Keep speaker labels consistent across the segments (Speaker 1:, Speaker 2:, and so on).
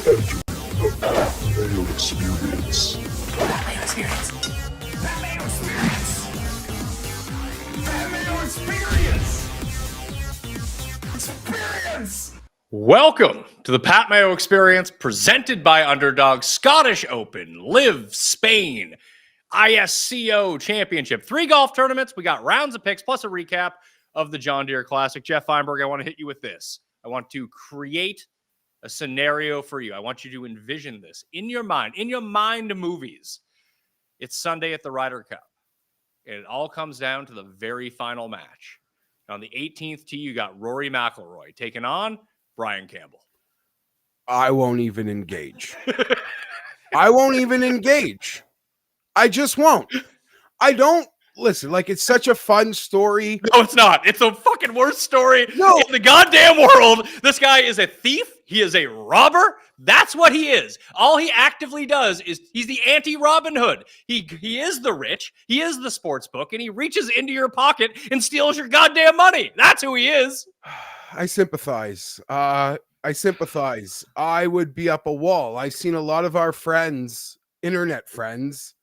Speaker 1: Mayo Experience.
Speaker 2: Mayo Experience. Mayo Experience. Mayo Experience. Experience.
Speaker 3: Welcome to the Pat Mayo Experience, presented by Underdog, Scottish Open, LIV Spain, ISCO Championship. 3 golf tournaments. We got rounds of picks plus a recap of the John Deere Classic. Geoff Fienberg, I want to hit you with this. I want to create a scenario for you. I want you to envision this in your mind movies. It's Sunday at the Ryder Cup. And it all comes down to the very final match. On the 18th tee, you got Rory McIlroy taking on Brian Campbell.
Speaker 4: I won't even engage. I won't even engage. I just won't. I don't listen. Like, it's such a fun story.
Speaker 3: No, it's not. It's the fucking worst story in the goddamn world. This guy is a thief. He is a robber. That's what he is. All he actively does is he's the anti-Robin Hood. He is the rich. He is the sports book, and he reaches into your pocket and steals your goddamn money. That's who he is.
Speaker 4: I sympathize. I would be up a wall. I've seen a lot of our friends, internet friends,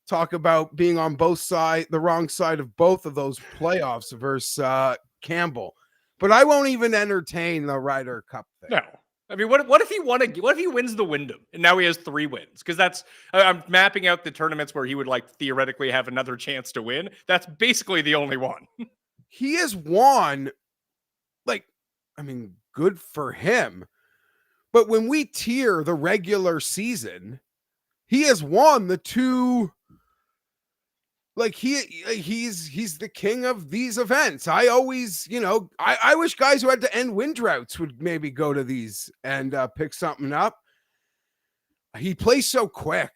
Speaker 4: talk about being on the wrong side of both of those playoffs versus Campbell. But I won't even entertain the Ryder Cup thing.
Speaker 3: No. I mean, what if he wins the Wyndham and now he has 3 wins? Because I'm mapping out the tournaments where he would like theoretically have another chance to win. That's basically the only one.
Speaker 4: He has won, good for him. But when we tier the regular season, he has won the 2. Like he's the king of these events. I always, I wish guys who had to end wind droughts would maybe go to these and pick something up. He plays so quick,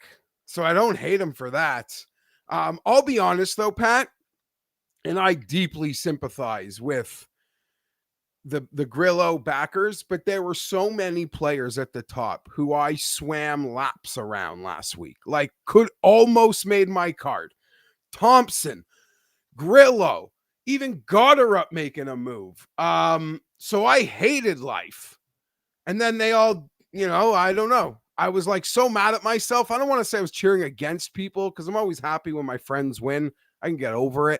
Speaker 4: so I don't hate him for that. I'll be honest though, Pat, and I deeply sympathize with the Grillo backers, but there were so many players at the top who I swam laps around last week. Like, could almost made my card. Thompson, Grillo, even Goddard making a move. So I hated life. And then they all, I don't know. I was like so mad at myself. I don't want to say I was cheering against people because I'm always happy when my friends win. I can get over it.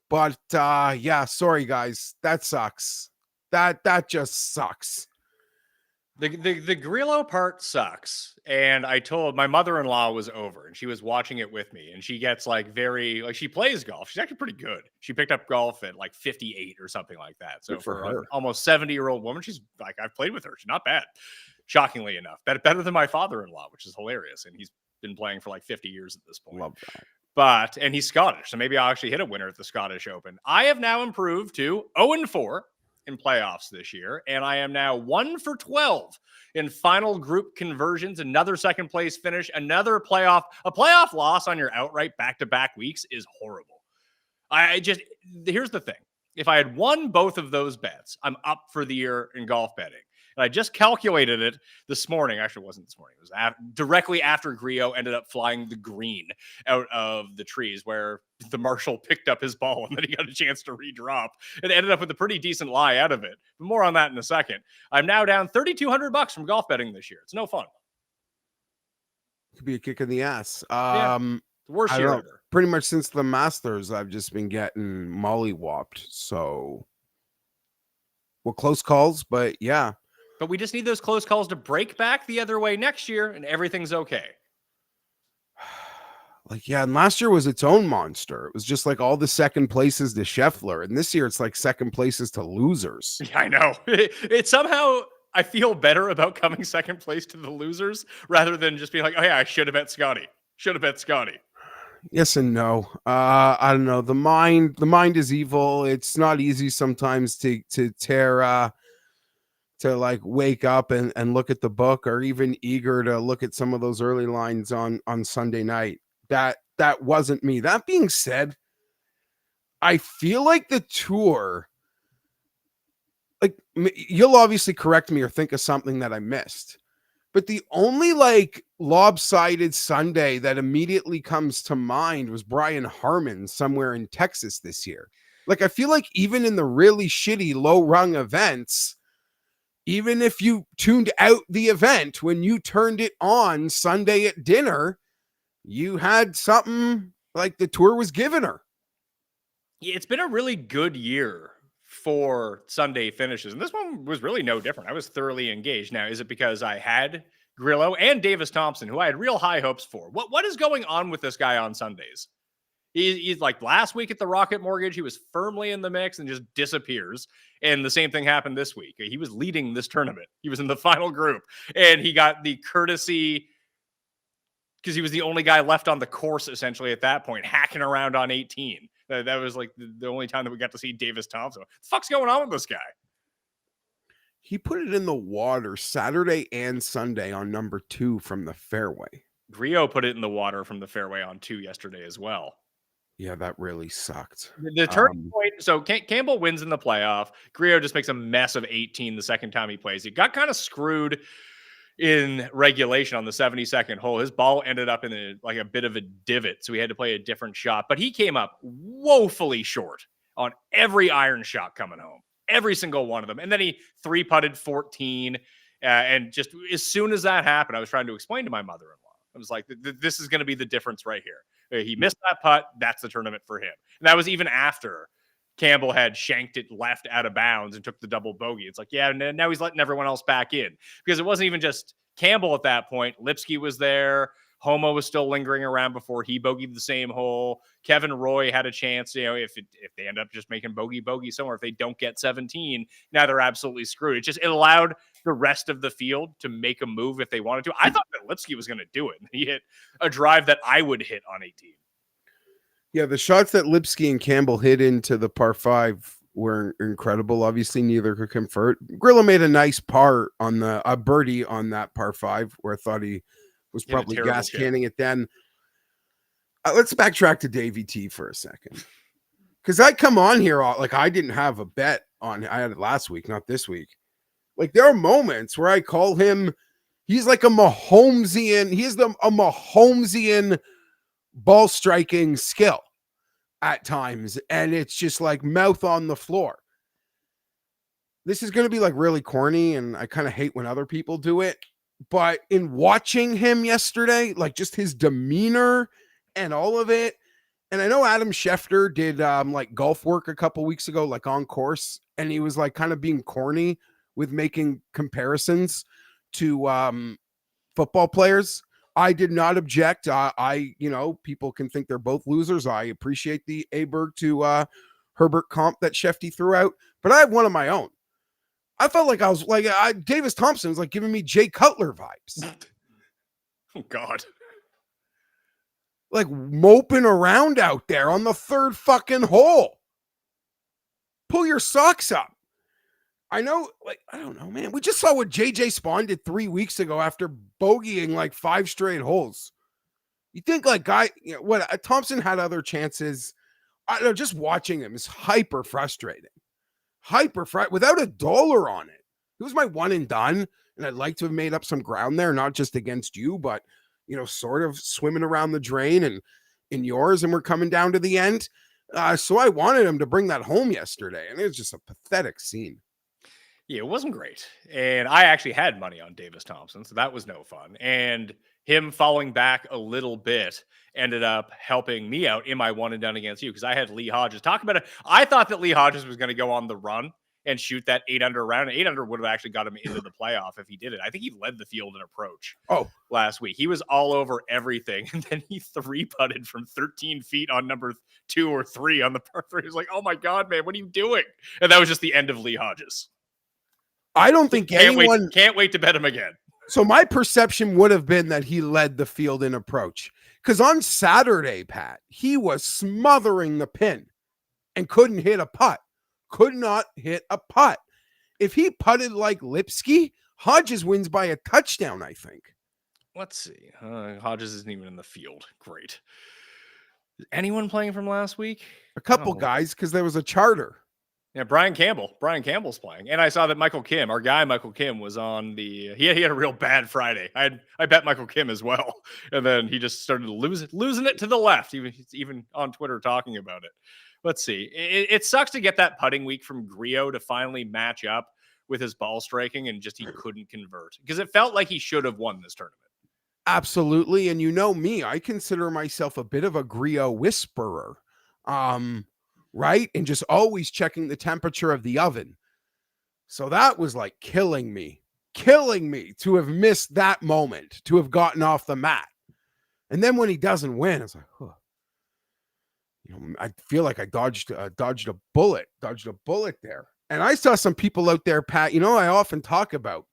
Speaker 4: But yeah, sorry guys. That sucks. That just sucks.
Speaker 3: The Grillo part sucks. And I told my mother-in-law was over and she was watching it with me, and she gets she plays golf. She's actually pretty good. She picked up golf at 58 or something like that. So for an almost 70-year-old woman, she's I've played with her. She's not bad. Shockingly enough, better than my father-in-law, which is hilarious. And he's been playing for 50 years at this point.
Speaker 4: Love that.
Speaker 3: And he's Scottish. So maybe I'll actually hit a winner at the Scottish Open. I have now improved to 0-4 in playoffs this year, and I am now 1 for 12 in final group conversions. Another second place finish, a playoff loss on your outright back-to-back weeks is horrible. Here's the thing. If I had won both of those bets, I'm up for the year in golf betting. And I just calculated it this morning. Actually, it wasn't this morning. It was directly after Grillo ended up flying the green out of the trees, where the marshal picked up his ball and then he got a chance to redrop and ended up with a pretty decent lie out of it. But more on that in a second. I'm now down $3,200 from golf betting this year. It's no fun.
Speaker 4: Could be a kick in the ass.
Speaker 3: Worst year ever.
Speaker 4: Pretty much since the Masters, I've just been getting mollywopped. So, well, close calls, but yeah.
Speaker 3: But we just need those close calls to break back the other way next year, and everything's okay.
Speaker 4: And last year was its own monster. It was just all the second places to Scheffler, and this year it's second places to losers.
Speaker 3: Yeah, I know. It somehow, I feel better about coming second place to the losers rather than just being oh yeah, I should have bet Scotty.
Speaker 4: Yes and no. I don't know. The mind is evil. It's not easy sometimes to tear to wake up and look at the book, or even eager to look at some of those early lines on Sunday night. That wasn't me. That being said, I feel like the tour, you'll obviously correct me or think of something that I missed, but the only lopsided Sunday that immediately comes to mind was Brian Harman somewhere in Texas this year. I feel like even in the really shitty low rung events, even if you tuned out the event, when you turned it on Sunday at dinner, you had something like the tour was giving her.
Speaker 3: It's been a really good year for Sunday finishes, and this one was really no different. I was thoroughly engaged. Now, is it because I had Grillo and Davis Thompson, who I had real high hopes for? What is going on with this guy on Sundays? He's like last week at the Rocket Mortgage, he was firmly in the mix and just disappears. And the same thing happened this week. He was leading this tournament. He was in the final group, and he got the courtesy because he was the only guy left on the course essentially at that point, hacking around on 18. That was like the only time that we got to see Davis Thompson. What the fuck's going on with this guy?
Speaker 4: He put it in the water Saturday and Sunday on number 2 from the fairway.
Speaker 3: Grillo put it in the water from the fairway on 2 yesterday as well.
Speaker 4: Yeah, that really sucked.
Speaker 3: The turning point, so Campbell wins in the playoff. Grillo just makes a mess of 18 the second time he plays. He got kind of screwed in regulation on the 72nd hole. His ball ended up in a bit of a divot, so he had to play a different shot. But he came up woefully short on every iron shot coming home, every single one of them. And then he 3-putted 14. And just as soon as that happened, I was trying to explain to my mother-in-law. I was like, this is going to be the difference right here. He missed that putt. That's the tournament for him. And that was even after Campbell had shanked it left out of bounds and took the double bogey. It's like, yeah, now he's letting everyone else back in, because it wasn't even just Campbell at that point. Lipsky was there. Homo was still lingering around before he bogeyed the same hole. Kevin Roy had a chance, if they end up just making bogey somewhere, if they don't get 17, now they're absolutely screwed. It allowed the rest of the field to make a move if they wanted to. I thought that Lipsky was going to do it. He hit a drive that I would hit on 18.
Speaker 4: Yeah, the shots that Lipsky and Campbell hit into the par 5 were incredible. Obviously, neither could convert. Grillo made a nice par on a birdie on that par 5, where I thought he was probably gas canning it then. Let's backtrack to Davey T for a second. Because I come on here, like I didn't have a bet on, I had it last week, not this week. Like there are moments where I call him, he's like a Mahomesian, a Mahomesian ball striking skill at times. And it's just like mouth on the floor. This is going to be like really corny, and I kind of hate when other people do it. But in watching him yesterday, like just his demeanor and all of it. And I know Adam Schefter did like golf work a couple weeks ago, like on course. And he was like kind of being corny with making comparisons to football players. I did not object. People can think they're both losers. I appreciate the Aberg to Herbert comp that Shefty threw out, but I have one of my own. I felt like I was like Davis Thompson was like giving me Jay Cutler vibes.
Speaker 3: Oh God.
Speaker 4: Like moping around out there on the 3rd fucking hole. Pull your socks up. I know, like, I don't know, man. We just saw what JJ Spawn did 3 weeks ago after bogeying like 5 straight holes. You think like Thompson had other chances. I don't know, just watching him is hyper frustrating. Without a dollar on it. It was my one and done, and I'd like to have made up some ground there, not just against you, but sort of swimming around the drain and in yours, and we're coming down to the end. So I wanted him to bring that home yesterday, and it was just a pathetic scene.
Speaker 3: Yeah, it wasn't great. And I actually had money on Davis Thompson, so that was no fun. And him falling back a little bit ended up helping me out in my one and done against you, because I had Lee Hodges. Talk about it. I thought that Lee Hodges was going to go on the run and shoot that 8-under round. 8-under would have actually got him into the playoff if he did it. I think he led the field in approach last week. He was all over everything. And then he 3-putted from 13 feet on number 2 or 3 on the par 3. He was like, oh my God, man, what are you doing? And that was just the end of Lee Hodges.
Speaker 4: I don't think anyone
Speaker 3: can't wait to bet him again.
Speaker 4: So my perception would have been that he led the field in approach, because on Saturday, Pat, he was smothering the pin and couldn't hit a putt. Could not hit a putt. If he putted like Lipsky, Hodges wins by a touchdown, I think.
Speaker 3: Let's see. Hodges isn't even in the field. Great. Is anyone playing from last week?
Speaker 4: A couple guys, because there was a charter.
Speaker 3: Yeah, Brian Campbell's playing. And I saw that Michael Kim, our guy Michael Kim, was on the he had a real bad Friday. I bet Michael Kim as well. And then he just started losing it to the left. He's even on Twitter talking about it. Let's see. It sucks to get that putting week from Grillo to finally match up with his ball striking, and just he couldn't convert because it felt like he should have won this tournament.
Speaker 4: Absolutely. And you know me, I consider myself a bit of a griot whisperer. Right? And just always checking the temperature of the oven. So that was like killing me to have missed that moment, to have gotten off the mat. And then when he doesn't win, it's like, huh. You know, I feel like I dodged a bullet there. And I saw some people out there, Pat, you know, I often talk about,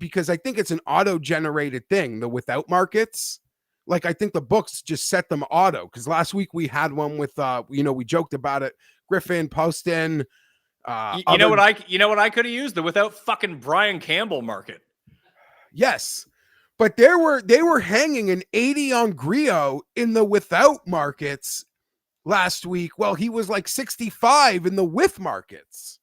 Speaker 4: because I think it's an auto-generated thing, the without markets. Like, I think the books just set them auto, because last week we had one with, you know, we joked about it. Griffin, Poston.
Speaker 3: You know what I could have used? The without fucking Brian Campbell market.
Speaker 4: Yes. But they were hanging an 80 on Griot in the without markets last week. Well, he was like 65 in the with markets.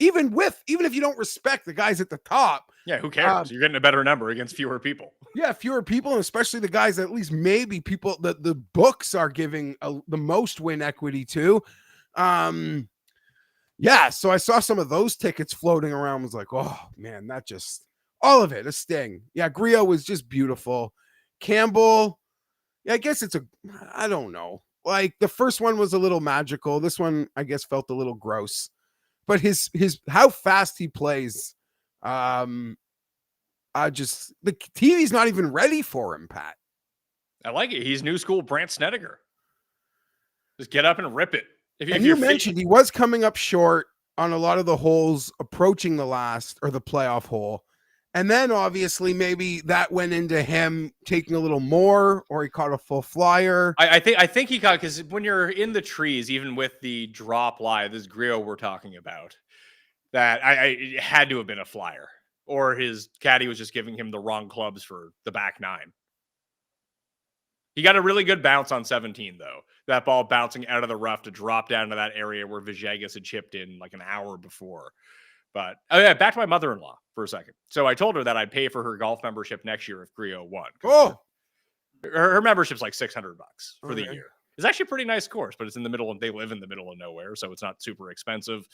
Speaker 4: Even if you don't respect the guys at the top.
Speaker 3: Yeah, who cares? You're getting a better number against fewer people.
Speaker 4: Yeah, fewer people, and especially the guys that at least maybe people that the books are giving the most win equity to. Yeah, so I saw some of those tickets floating around. Was like, oh man, that just all of it a sting. Yeah, Griot was just beautiful. Campbell, yeah, I guess I don't know. Like the first one was a little magical. This one, I guess, felt a little gross. But his how fast he plays, the TV's not even ready for him, Pat.
Speaker 3: I like it. He's new school Brant Snedeker. Just get up and rip it.
Speaker 4: And you mentioned he was coming up short on a lot of the holes approaching the last or the playoff hole. And then obviously maybe that went into him taking a little more, or he caught a full flyer.
Speaker 3: I think he caught, because when you're in the trees, even with the drop live, this Griot we're talking about, that it had to have been a flyer, or his caddy was just giving him the wrong clubs for the back nine. He got a really good bounce on 17, though. That ball bouncing out of the rough to drop down to that area where Vijegas had chipped in like an hour before. But oh yeah, back to my mother-in-law for a second. So I told her that I'd pay for her golf membership next year if Griot won.
Speaker 4: Oh,
Speaker 3: her membership's like $600 for the
Speaker 4: Okay.
Speaker 3: year. It's actually a pretty nice course, but it's in the middle, and they live in the middle of nowhere, so it's not super expensive.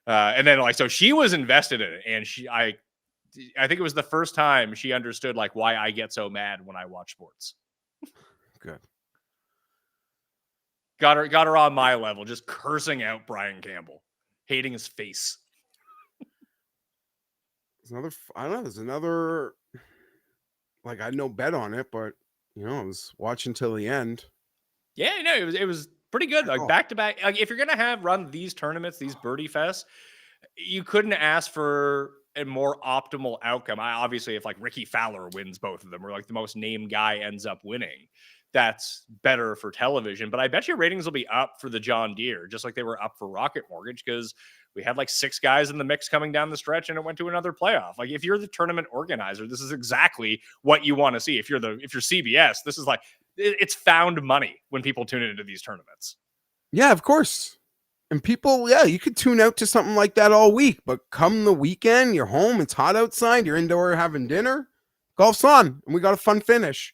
Speaker 3: And then like, so she was invested in it, and I think it was the first time she understood like why I get so mad when I watch sports.
Speaker 4: Good.
Speaker 3: Got her on my level, just cursing out Brian Campbell, hating his face.
Speaker 4: There's another, like, I had no bet on it, but you know, I was watching till the end.
Speaker 3: Yeah, no, it was pretty good. Like back to back. Like if you're gonna run these tournaments, these birdie fests, you couldn't ask for a more optimal outcome. Obviously, if like Ricky Fowler wins both of them, or like the most named guy ends up winning, that's better for television. But I bet your ratings will be up for the John Deere, just like they were up for Rocket Mortgage, because we had like 6 guys in the mix coming down the stretch, and it went to another playoff. Like if you're the tournament organizer, this is exactly what you want to see. If you're CBS, this is like, it's found money when people tune into these tournaments.
Speaker 4: Yeah, of course. And people, yeah, you could tune out to something like that all week, but come the weekend, you're home, it's hot outside, you're indoor having dinner, golf's on, and we got a fun finish.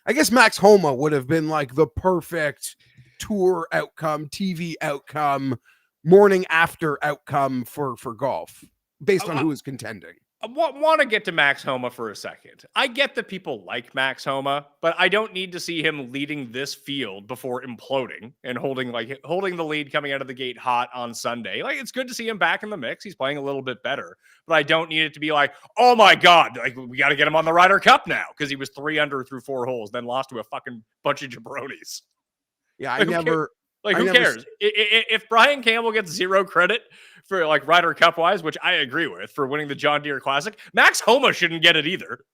Speaker 4: I guess Max Homa would have been like the perfect tour outcome, TV outcome, morning after outcome for golf, based on who is contending.
Speaker 3: I want to get to Max Homa for a second. I get that people like Max Homa, but I don't need to see him leading this field before imploding and holding the lead coming out of the gate hot on Sunday. Like, it's good to see him back in the mix. He's playing a little bit better, but I don't need it to be like, oh my God, like we got to get him on the Ryder Cup now, because he was 3 under through 4 holes, then lost to a fucking bunch of jabronis.
Speaker 4: Yeah,
Speaker 3: Who cares? If Brian Campbell gets 0 credit for like Ryder Cup wise, which I agree with, for winning the John Deere Classic, Max Homa shouldn't get it either.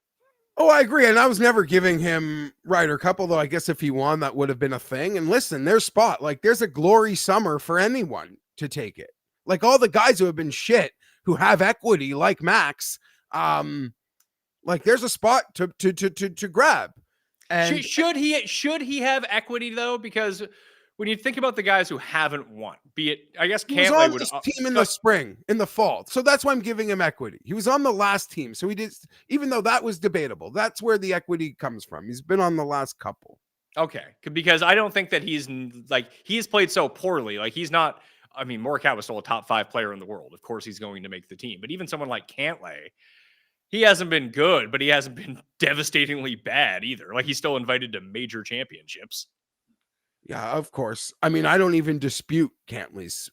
Speaker 4: Oh, I agree. And I was never giving him Ryder Cup, although I guess if he won, that would have been a thing. And listen, there's spot. Like, there's a glory summer for anyone to take it. Like, all the guys who have been shit, who have equity, like Max, like, there's a spot to grab. And
Speaker 3: should he have equity though? Because when you think about the guys who haven't won, be it, I guess,
Speaker 4: he was on this team in the spring, in the fall. So that's why I'm giving him equity. He was on the last team. So he did, even though that was debatable, that's where the equity comes from. He's been on the last couple.
Speaker 3: Okay. Because I don't think that he's played so poorly. Like, he's not I mean, Morikawa was still a top 5 player in the world. Of course, he's going to make the team. But even someone like Cantlay, he hasn't been good, but he hasn't been devastatingly bad either. Like, he's still invited to major championships.
Speaker 4: Yeah, of course. I mean, I don't even dispute Cantlay's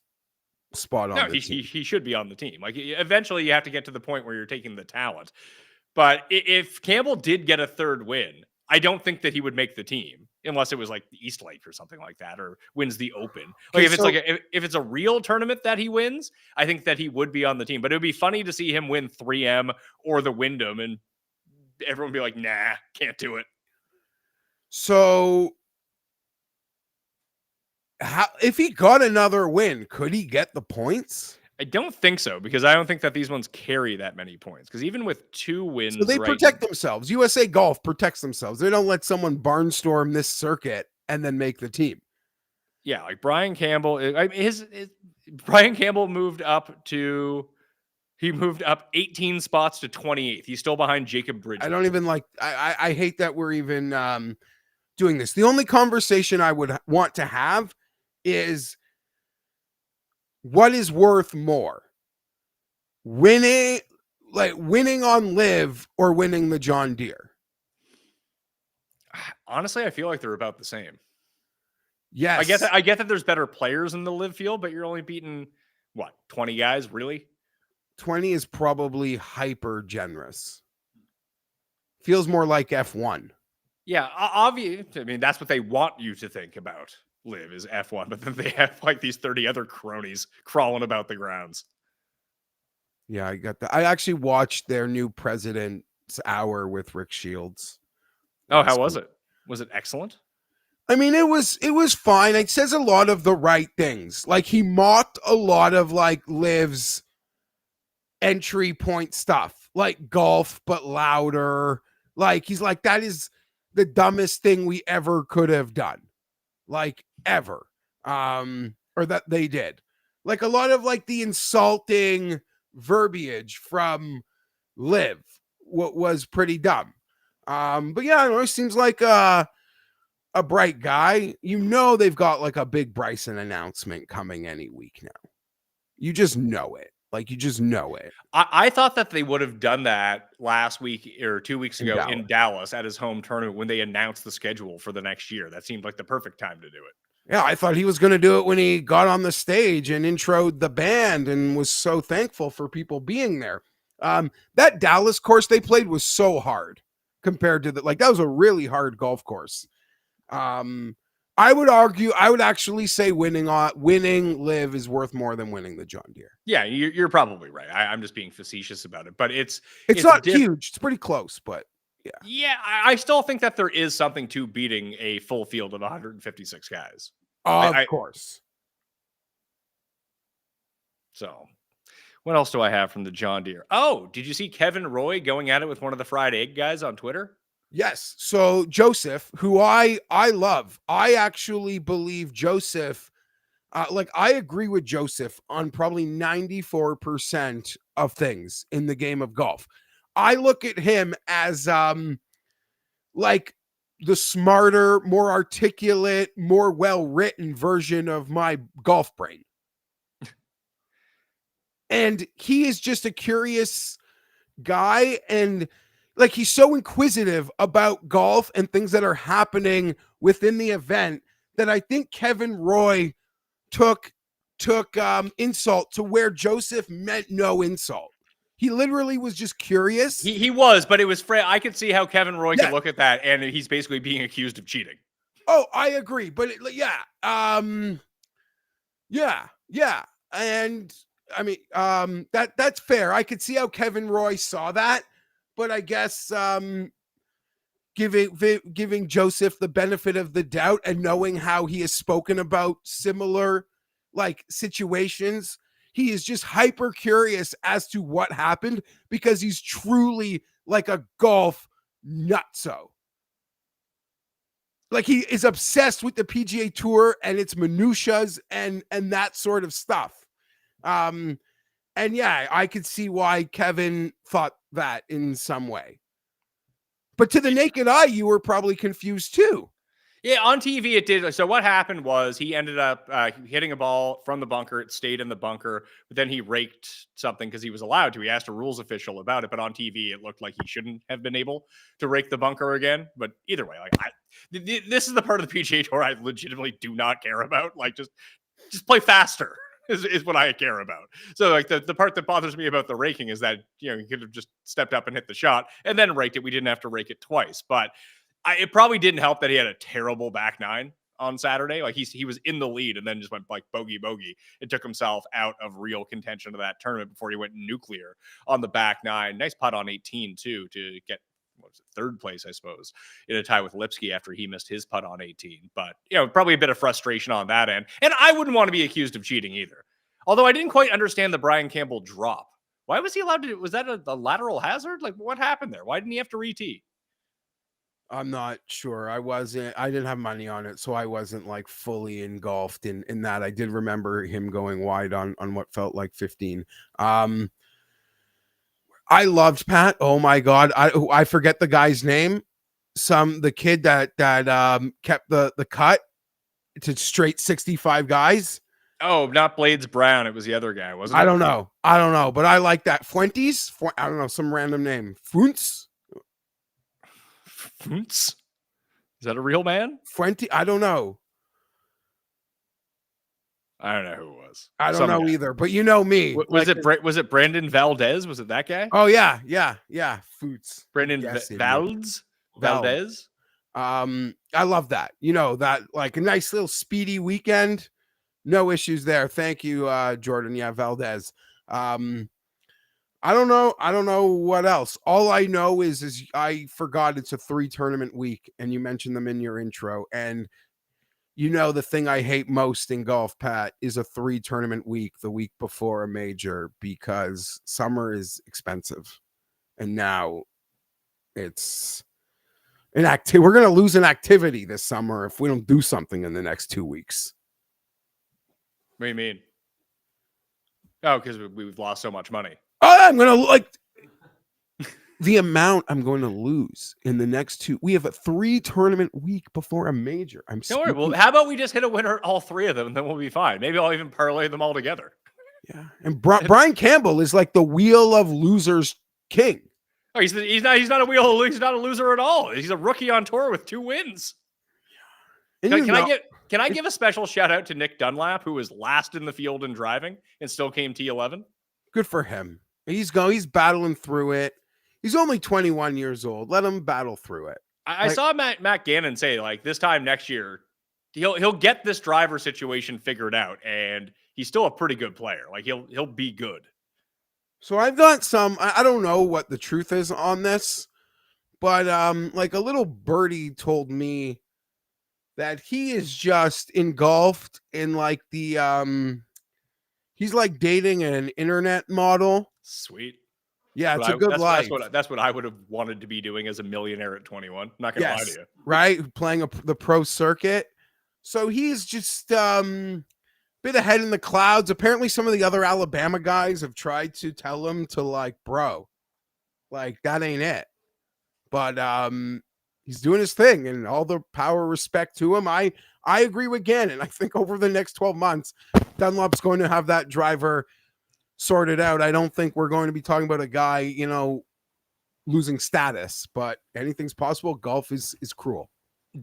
Speaker 4: spot on.
Speaker 3: No, he should be on the team. Like, eventually, you have to get to the point where you're taking the talent. But if Campbell did get a 3rd win, I don't think that he would make the team unless it was like the East Lake or something like that, or wins the Open. Like, if it's a real tournament that he wins, I think that he would be on the team. But it would be funny to see him win 3M or the Wyndham, and everyone be like, "Nah, can't do it."
Speaker 4: So, if he got another win, could he get the points?
Speaker 3: I don't think so, because I don't think that these ones carry that many points. Because even with 2 wins,
Speaker 4: so they protect themselves. USA Golf protects themselves. They don't let someone barnstorm this circuit and then make the team.
Speaker 3: Yeah, like Brian Campbell. Brian Campbell moved up 18 spots to 28th. He's still behind Jacob Bridges.
Speaker 4: I don't even like. I hate that we're even doing this. The only conversation I would want to have is, what is worth more, winning on LIV or winning the John Deere?
Speaker 3: Honestly, I feel like they're about the same.
Speaker 4: Yes,
Speaker 3: I get that there's better players in the LIV field, but you're only beating 20 guys, really?
Speaker 4: 20 is probably hyper generous. Feels more like F1.
Speaker 3: Yeah, obviously. I mean, that's what they want you to think about LIV is F1, but then they have like these 30 other cronies crawling about the grounds.
Speaker 4: Yeah, I got that. I actually watched their new President's Hour with Rick Shields.
Speaker 3: Oh, how was it? Was it excellent?
Speaker 4: I mean, it was fine. It says a lot of the right things. Like, he mocked a lot of like LIV's entry point stuff, like golf but louder. Like, he's like, that is the dumbest thing we ever could have done. Like, ever. Or that they did. Like, a lot of like the insulting verbiage from LIV was pretty dumb. But yeah, I don't know, it seems like a bright guy. You know, they've got like a big Bryson announcement coming any week now. You just know it. Like, you just know it.
Speaker 3: I thought that they would have done that last week or 2 weeks ago in Dallas at his home tournament when they announced the schedule for the next year. That seemed like the perfect time to do it.
Speaker 4: Yeah, I thought he was going to do it when he got on the stage and introed the band and was so thankful for people being there. That Dallas course they played was so hard compared to that was a really hard golf course. I would actually say winning LIV is worth more than winning the John Deere.
Speaker 3: Yeah, you're probably right. I'm just being facetious about it, but it's
Speaker 4: not huge. It's pretty close, but yeah.
Speaker 3: Yeah, I still think that there is something to beating a full field of 156 guys.
Speaker 4: Of course.
Speaker 3: So, what else do I have from the John Deere? Oh, did you see Kevin Roy going at it with one of the Fried Egg guys on Twitter?
Speaker 4: Yes. So Joseph, who I love, I actually believe Joseph, I agree with Joseph on probably 94% of things in the game of golf. I look at him as like the smarter, more articulate, more well-written version of my golf brain. And he is just a curious guy, and like, he's so inquisitive about golf and things that are happening within the event that I think Kevin Roy took insult to where Joseph meant no insult. He literally was just curious.
Speaker 3: He was, but it was I could see how Kevin Roy could look at that, and he's basically being accused of cheating.
Speaker 4: Oh, I agree. But yeah. And I mean, that's fair. I could see how Kevin Roy saw that. But I guess giving Joseph the benefit of the doubt and knowing how he has spoken about similar like situations, he is just hyper curious as to what happened because he's truly like a golf nutso. Like, he is obsessed with the PGA Tour and its minutiae and that sort of stuff. And yeah, I could see why Kevin thought that in some way. But to the naked eye, you were probably confused too.
Speaker 3: Yeah, on TV it did. So what happened was he ended up hitting a ball from the bunker. It stayed in the bunker, but then he raked something because he was allowed to. He asked a rules official about it, but on TV it looked like he shouldn't have been able to rake the bunker again. But either way, like this is the part of the PGA Tour I legitimately do not care about. Like just play faster. Is what I care about. So like the part that bothers me about the raking is that, you know, he could have just stepped up and hit the shot and then raked it. We didn't have to rake it twice, but it probably didn't help that he had a terrible back nine on Saturday. Like he was in the lead and then just went like bogey. It took himself out of real contention of that tournament before he went nuclear on the back nine. Nice putt on 18 too to get, what was it, third place, I suppose, in a tie with Lipsky after he missed his putt on 18. But, you know, probably a bit of frustration on that end. And I wouldn't want to be accused of cheating either. Although I didn't quite understand the Brian Campbell drop. Why was he allowed to? Was that a lateral hazard? Like, what happened there? Why didn't he have to re-tee?
Speaker 4: I'm not sure. I didn't have money on it, so I wasn't like fully engulfed in that. I did remember him going wide on what felt like 15. I loved Pat. Oh my God. I forget the guy's name. The kid that kept the cut to straight 65 guys.
Speaker 3: Oh, not Blades Brown. It was the other guy, wasn't it?
Speaker 4: I don't know, but I like that. Fuentes? I don't know, some random name. Fuentes?
Speaker 3: Is that a real man?
Speaker 4: Fuente? I don't know.
Speaker 3: I don't know who it was.
Speaker 4: I don't know either, but you know me.
Speaker 3: Was it Brandon Valdez? Was it that guy?
Speaker 4: Oh yeah. Fuentes.
Speaker 3: Brandon Valdez.
Speaker 4: I love that. You know, that like a nice little speedy weekend. No issues there. Thank you, Jordan. Yeah, Valdez. I don't know what else. All I know is I forgot it's a 3 tournament week, and you mentioned them in your intro. And you know, the thing I hate most in golf, Pat, is a 3 tournament week the week before a major, because summer is expensive. And now it's an activity. We're going to lose an activity this summer if we don't do something in the next 2 weeks.
Speaker 3: What do you mean? Oh, because we've lost so much money.
Speaker 4: Oh, I'm going to like the amount I'm going to lose in the next 2. We have a 3 tournament week before a major. Don't
Speaker 3: worry. Well, how about we just hit a winner all 3 of them, and then we'll be fine. Maybe I'll even parlay them all together.
Speaker 4: Yeah. And Brian Campbell is like the wheel of losers king.
Speaker 3: Oh, he's not a wheel. He's not a loser at all. He's a rookie on tour with 2 wins. Can I give a special shout out to Nick Dunlap, who was last in the field in driving and still came T11?
Speaker 4: Good for him. He's battling through it. He's only 21 years old. Let him battle through it.
Speaker 3: I saw Matt Gannon say, like, this time next year, he'll get this driver situation figured out, and he's still a pretty good player. Like, he'll be good.
Speaker 4: So I've got some. I don't know what the truth is on this, but like a little birdie told me that he is just engulfed in like the he's like dating an internet model.
Speaker 3: Sweet.
Speaker 4: Yeah, it's a good life.
Speaker 3: That's what I would have wanted to be doing as a millionaire at 21. Not gonna lie to you.
Speaker 4: Right? Playing the pro circuit. So he's just bit ahead in the clouds. Apparently some of the other Alabama guys have tried to tell him to like, bro, like that ain't it. But he's doing his thing, and all the power, respect to him. I agree with Gannon. I think over the next 12 months, Dunlop's going to have that driver sorted out. I don't think we're going to be talking about a guy, you know, losing status, but anything's possible. Golf is cruel.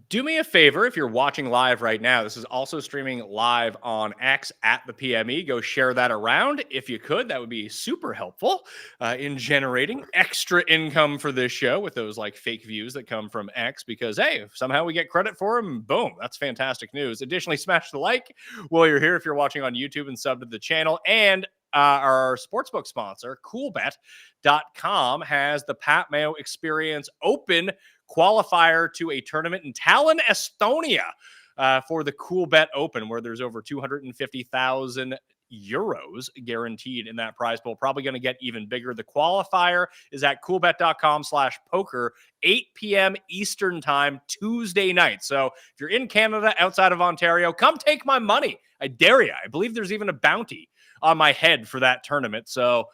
Speaker 3: Do me a favor, if you're watching live right now, this is also streaming live on X at the PME. Go share that around if you could. That would be super helpful in generating extra income for this show with those like fake views that come from X, because, hey, if somehow we get credit for them, boom, that's fantastic news. Additionally, smash the like while you're here if you're watching on YouTube, and sub to the channel. And our sportsbook sponsor, coolbet.com, has the Pat Mayo Experience Open qualifier to a tournament in Tallinn, Estonia, for the Coolbet Open, where there's over 250,000 euros guaranteed in that prize pool. Probably going to get even bigger. The qualifier is at coolbet.com/poker, 8 p.m. Eastern time, Tuesday night. So if you're in Canada, outside of Ontario, come take my money. I dare you. I believe there's even a bounty on my head for that tournament. So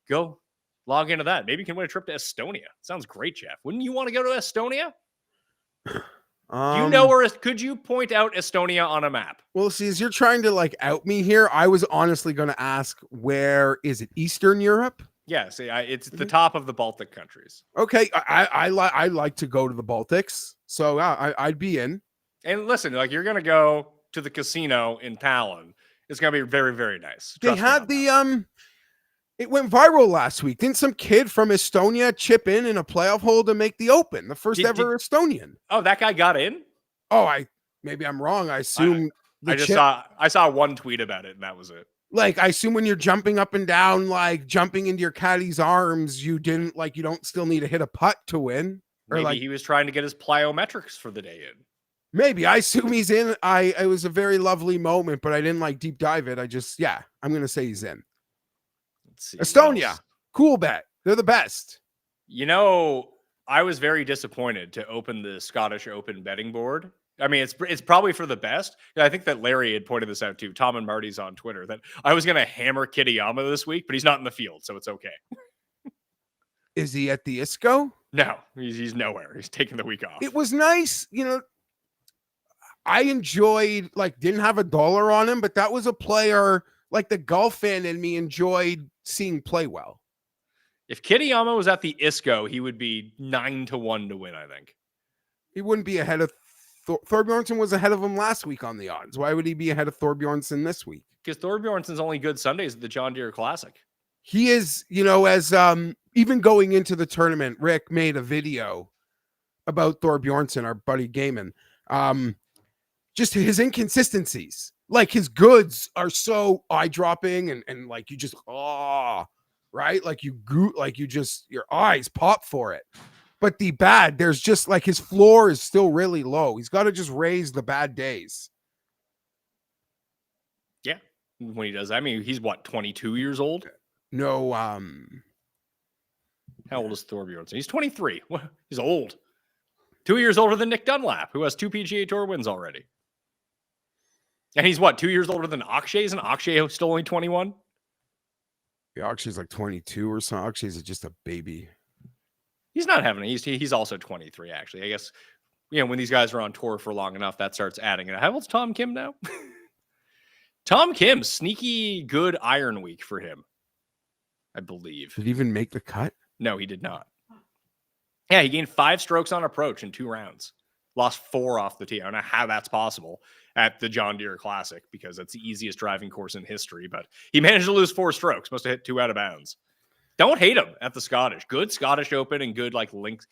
Speaker 3: go log into that. Maybe you can win a trip to Estonia. Sounds great, Jeff. Wouldn't you want to go to Estonia? Do you know where? Could you point out Estonia on a map?
Speaker 4: Well, see, as you're trying to like out me here, I was honestly going to ask, where is it? Eastern Europe?
Speaker 3: Yeah, see, it's the top of the Baltic countries.
Speaker 4: Okay, I like to go to the Baltics, so I'd be in.
Speaker 3: And listen, like you're gonna go to the casino in Tallinn. It's gonna be very, very nice.
Speaker 4: They had the it went viral last week. Didn't some kid from Estonia chip in a playoff hole to make the Open, the first ever Estonian?
Speaker 3: Oh, that guy got in?
Speaker 4: Oh, maybe I'm wrong. I assume
Speaker 3: I saw one tweet about it, and that was it.
Speaker 4: Like, I assume when you're jumping up and down, like jumping into your caddy's arms, you don't still need to hit a putt to win. Or
Speaker 3: Maybe
Speaker 4: like
Speaker 3: he was trying to get his plyometrics for the day in.
Speaker 4: Maybe. I assume he's in. It was a very lovely moment, but I didn't like deep dive it. I'm gonna say he's in.
Speaker 3: Let's see.
Speaker 4: Estonia, cool bet. They're the best.
Speaker 3: You know, I was very disappointed to open the Scottish Open betting board. I mean, it's probably for the best. I think that Larry had pointed this out too. Tom and Marty's on Twitter that I was going to hammer Kitayama this week, but he's not in the field, so it's okay.
Speaker 4: Is he at the ISCO?
Speaker 3: No, he's nowhere. He's taking the week off.
Speaker 4: It was nice, I enjoyed, didn't have a dollar on him, but that was a player, the golf fan in me enjoyed seeing play well.
Speaker 3: If Kitayama was at the ISCO, he would be 9-1 to win, I think.
Speaker 4: He wouldn't be ahead of Thorbjornsen was ahead of him last week on the odds. Why would he be ahead of Thorbjornsen this week?
Speaker 3: Because Thorbjornsen's only good Sundays at the John Deere Classic.
Speaker 4: He is, as even going into the tournament, Rick made a video about Thorbjornsen, our buddy Gaiman. Just his inconsistencies. Like his goods are so eye-dropping and you just right? Your eyes pop for it. But the bad, there's just his floor is still really low. He's got to just raise the bad days.
Speaker 3: Yeah. When he does that, I mean, he's what, 22 years old?
Speaker 4: No,
Speaker 3: how old is Thorbjornsen? He's 23. He's old. 2 years older than Nick Dunlap, who has 2 PGA Tour wins already. And he's what, 2 years older than Akshay? Isn't Akshay still only 21?
Speaker 4: Yeah, Akshay's 22 or something. Akshay's just a baby.
Speaker 3: He's not having it. He's also 23, actually. I guess, when these guys are on tour for long enough, that starts adding it. How old's Tom Kim now? Tom Kim, sneaky good iron week for him, I believe.
Speaker 4: Did he even make the cut?
Speaker 3: No, he did not. Yeah, he gained 5 strokes on approach in 2 rounds. Lost 4 off the tee. I don't know how that's possible at the John Deere Classic because that's the easiest driving course in history, but he managed to lose 4 strokes. Must have hit 2 out of bounds. Don't hate him at the Scottish. Good Scottish Open and good links.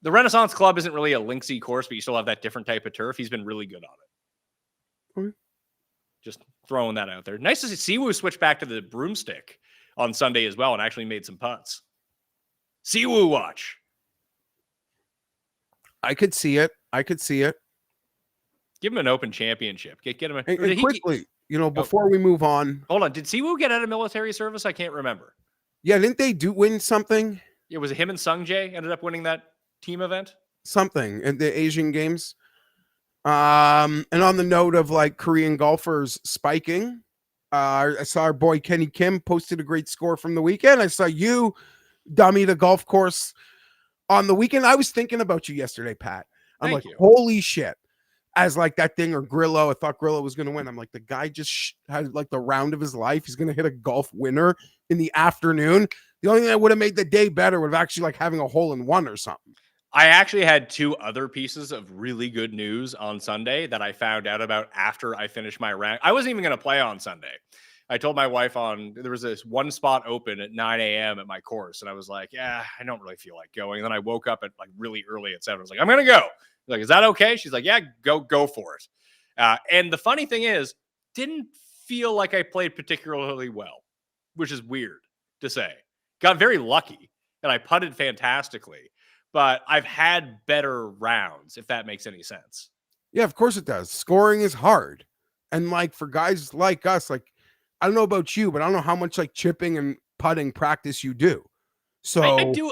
Speaker 3: The Renaissance Club isn't really a linksy course, but you still have that different type of turf. He's been really good on it.
Speaker 4: Okay.
Speaker 3: Just throwing that out there. Nice to see Siwoo switch back to the broomstick on Sunday as well and actually made some putts. Siwoo watch.
Speaker 4: I could see it.
Speaker 3: Give him an Open championship. Get him.
Speaker 4: Quickly, before we move on.
Speaker 3: Hold on. Did Siwoo get out of military service? I can't remember.
Speaker 4: Yeah, didn't they win something?
Speaker 3: It was him and Sung Jae ended up winning that team event.
Speaker 4: Something in the Asian Games. And on the note of Korean golfers spiking, I saw our boy Kenny Kim posted a great score from the weekend. I saw you dummy the golf course on the weekend. I was thinking about you yesterday, Pat. I'm
Speaker 3: Thank you.
Speaker 4: Holy shit. As that thing or Grillo, I thought Grillo was going to win. I'm the guy just had the round of his life. He's going to hit a golf winner in the afternoon. The only thing that would have made the day better would have actually having a hole in one or something.
Speaker 3: I actually had 2 other pieces of really good news on Sunday that I found out about after I finished my round. I wasn't even going to play on Sunday. I told my wife there was this one spot open at 9 a.m. at my course. And I was like, yeah, I don't really feel like going. And then I woke up at really early at 7. I was like, I'm going to go. Is that okay? She's like, yeah, go for it. And the funny thing is, didn't feel like I played particularly well, which is weird to say. Got very lucky and I putted fantastically, but I've had better rounds, if that makes any sense.
Speaker 4: Yeah, of course it does. Scoring is hard. And for guys like us, I don't know about you, but I don't know how much chipping and putting practice you do. So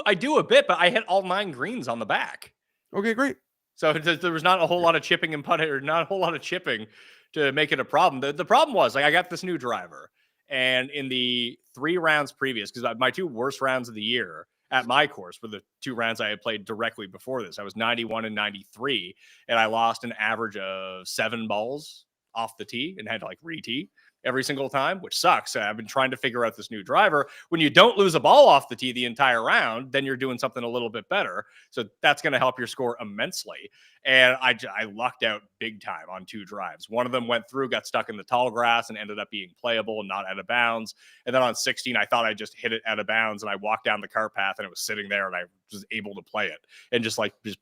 Speaker 3: I do a bit, but I hit all 9 greens on the back.
Speaker 4: Okay, great.
Speaker 3: So there was not a whole lot of chipping and putting, or not a whole lot of chipping to make it a problem. The problem was I got this new driver And in the 3 rounds previous, because my 2 worst rounds of the year at my course were the 2 rounds I had played directly before this. I was 91 and 93, and I lost an average of 7 balls off the tee and had to like re-tee every single time, which sucks. I've been trying to figure out this new driver. When you don't lose a ball off the tee the entire round, then you're doing something a little bit better. So that's going to help your score immensely. And I lucked out big time on 2 drives. One of them went through, got stuck in the tall grass, and ended up being playable and not out of bounds. And then on 16, I thought I just hit it out of bounds, and I walked down the cart path, and it was sitting there, and I was able to play it and just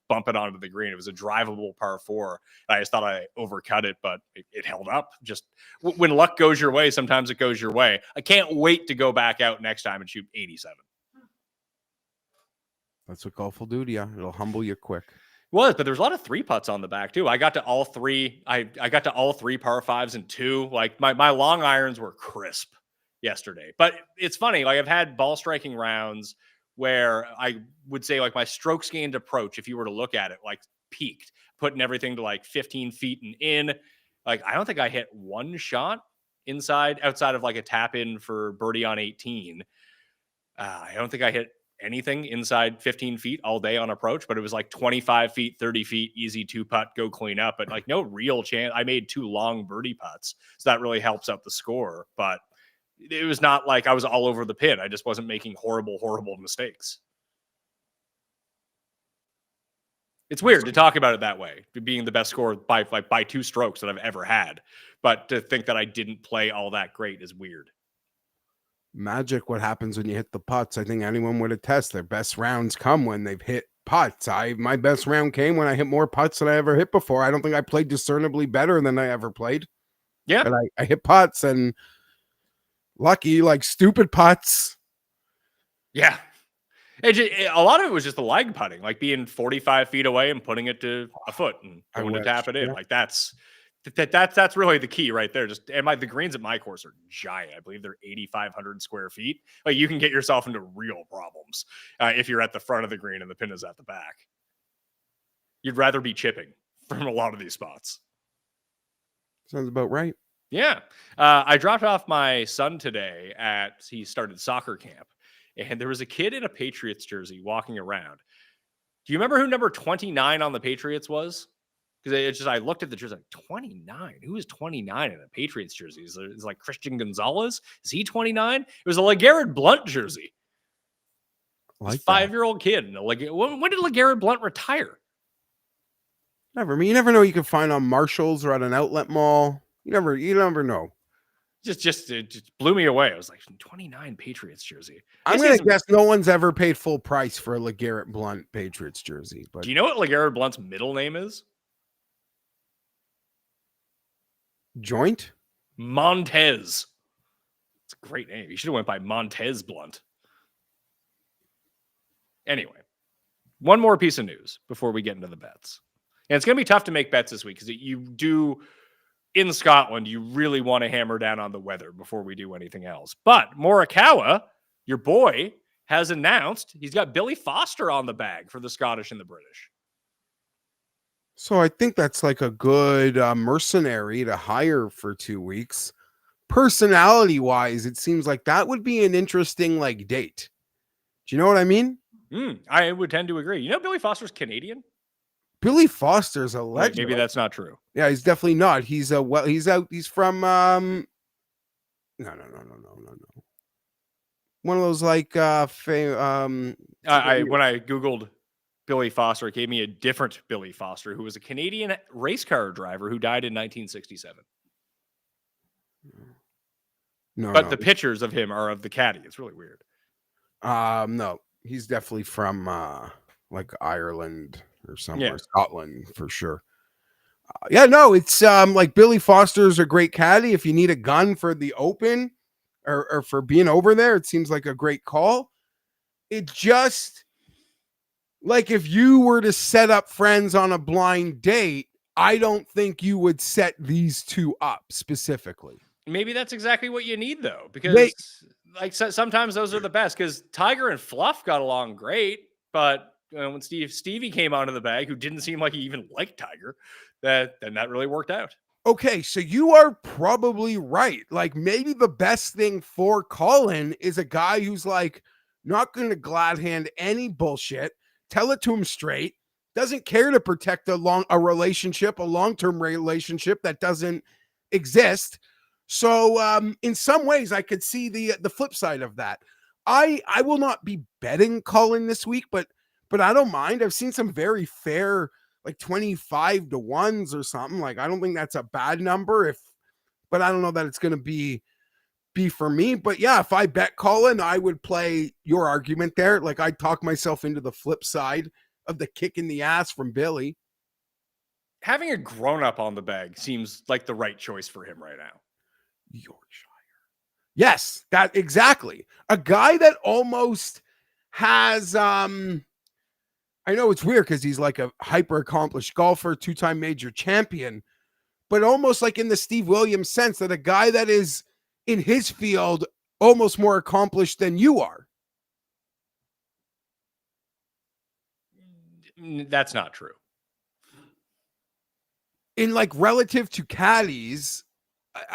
Speaker 3: bump it onto the green. It was a drivable par 4. I just thought I overcut it, but it held up. Just when luck goes your way, sometimes it goes your way. I can't wait to go back out next time and shoot 87.
Speaker 4: That's what golf will do to you. It'll humble you quick.
Speaker 3: But there's a lot of 3 putts on the back too. I got to all 3. I got to all 3 par 5s and 2. Like my long irons were crisp yesterday. But it's funny. Like I've had ball striking rounds where I would say like my strokes gained approach, if you were to look at it, like peaked, putting everything to like 15 feet and in. Like I don't think I hit 1 shot outside of like a tap in for birdie on 18. I don't think I hit anything inside 15 feet all day on approach, but it was like 25 feet, 30 feet, easy 2-putt, go clean up, but like no real chance. I made 2 long birdie putts. So that really helps out the score, but it was not like I was all over the pin. I just wasn't making horrible mistakes. It's weird to talk about it that way, being the best score by 2 strokes that I've ever had. But to think that I didn't play all that great is weird.
Speaker 4: Magic, what happens when you hit the putts. I think anyone would attest their best rounds come when they've hit putts. My best round came when I hit more putts than I ever hit before. I don't think I played discernibly better than I ever played.
Speaker 3: Yeah.
Speaker 4: But I hit putts and lucky, like stupid putts.
Speaker 3: Yeah. A lot of it was just the lag putting, like being 45 feet away and putting it to a foot and going to tap it in.
Speaker 4: Yeah.
Speaker 3: Like that's really the key right there. The greens at my course are giant. I believe they're 8,500 square feet. Like you can get yourself into real problems if you're at the front of the green and the pin is at the back. You'd rather be chipping from a lot of these spots.
Speaker 4: Sounds about right.
Speaker 3: Yeah. I dropped off my son today he started soccer camp, and there was a kid in a Patriots jersey walking around. Do you remember who number 29 on the Patriots was? Because I looked at the jersey, like 29. Who is 29 in a Patriots jersey? Is it like Christian Gonzalez? Is he 29? It was a LeGarrette Blount jersey. Like 5-year-old kid. When did LeGarrette Blount retire?
Speaker 4: Never. I mean, you never know. You can find on Marshalls or at an outlet mall. You never know. It
Speaker 3: just blew me away. I was like, 29 Patriots jersey.
Speaker 4: I'm going to guess no one's ever paid full price for a LeGarrette Blount Patriots jersey. But
Speaker 3: do you know what LeGarrette Blount's middle name is?
Speaker 4: Joint?
Speaker 3: Montez. It's a great name. You should have went by Montez Blount. Anyway, one more piece of news before we get into the bets. And it's going to be tough to make bets this week because you do, in Scotland, you really want to hammer down on the weather before we do anything else. But Morikawa, your boy, has announced he's got Billy Foster on the bag for the Scottish and the British.
Speaker 4: So I think that's like a good mercenary to hire for 2 weeks. Personality wise, it seems like that would be an interesting like date. Do you know what I mean?
Speaker 3: I would tend to agree. You know, Billy Foster's Canadian.
Speaker 4: Billy Foster's a legend.
Speaker 3: Maybe that's not true.
Speaker 4: Yeah, he's definitely not. He's from no. One of those like when
Speaker 3: I Googled Billy Foster, it gave me a different Billy Foster who was a Canadian race car driver who died in 1967. But the pictures of him are of the Caddy. It's really weird.
Speaker 4: No, he's definitely from like Ireland or somewhere, Scotland for sure. It's like Billy Foster's a great caddy. If you need a gun for the Open or for being over there, it seems like a great call. It just like if you were to set up friends on a blind date, I don't think you would set these two up specifically.
Speaker 3: Maybe that's exactly what you need, though, because sometimes those are the best. Because Tiger and Fluff got along great, but when Stevie came onto the bag, who didn't seem like he even liked Tiger, then that really worked out.
Speaker 4: Okay, so you are probably right. Like maybe the best thing for Colin is a guy who's like not going to glad hand any bullshit, tell it to him straight, doesn't care to protect a long-term relationship that doesn't exist. So in some ways I could see the flip side of that. I will not be betting Colin this week, but I don't mind. I've seen some very fair like 25 to 1s or something. Like, I don't think that's a bad number but I don't know that it's going to be for me. But yeah, if I bet Colin, I would play your argument there. Like, I'd talk myself into the flip side of the kick in the ass from Billy.
Speaker 3: Having a grown-up on the bag seems like the right choice for him right now.
Speaker 4: Yorkshire. Yes, that exactly. A guy that almost has, I know it's weird because he's like a hyper accomplished golfer, 2-time major champion, but almost like in the Steve Williams sense that a guy that is in his field almost more accomplished than you are.
Speaker 3: That's not true.
Speaker 4: In like relative to caddies,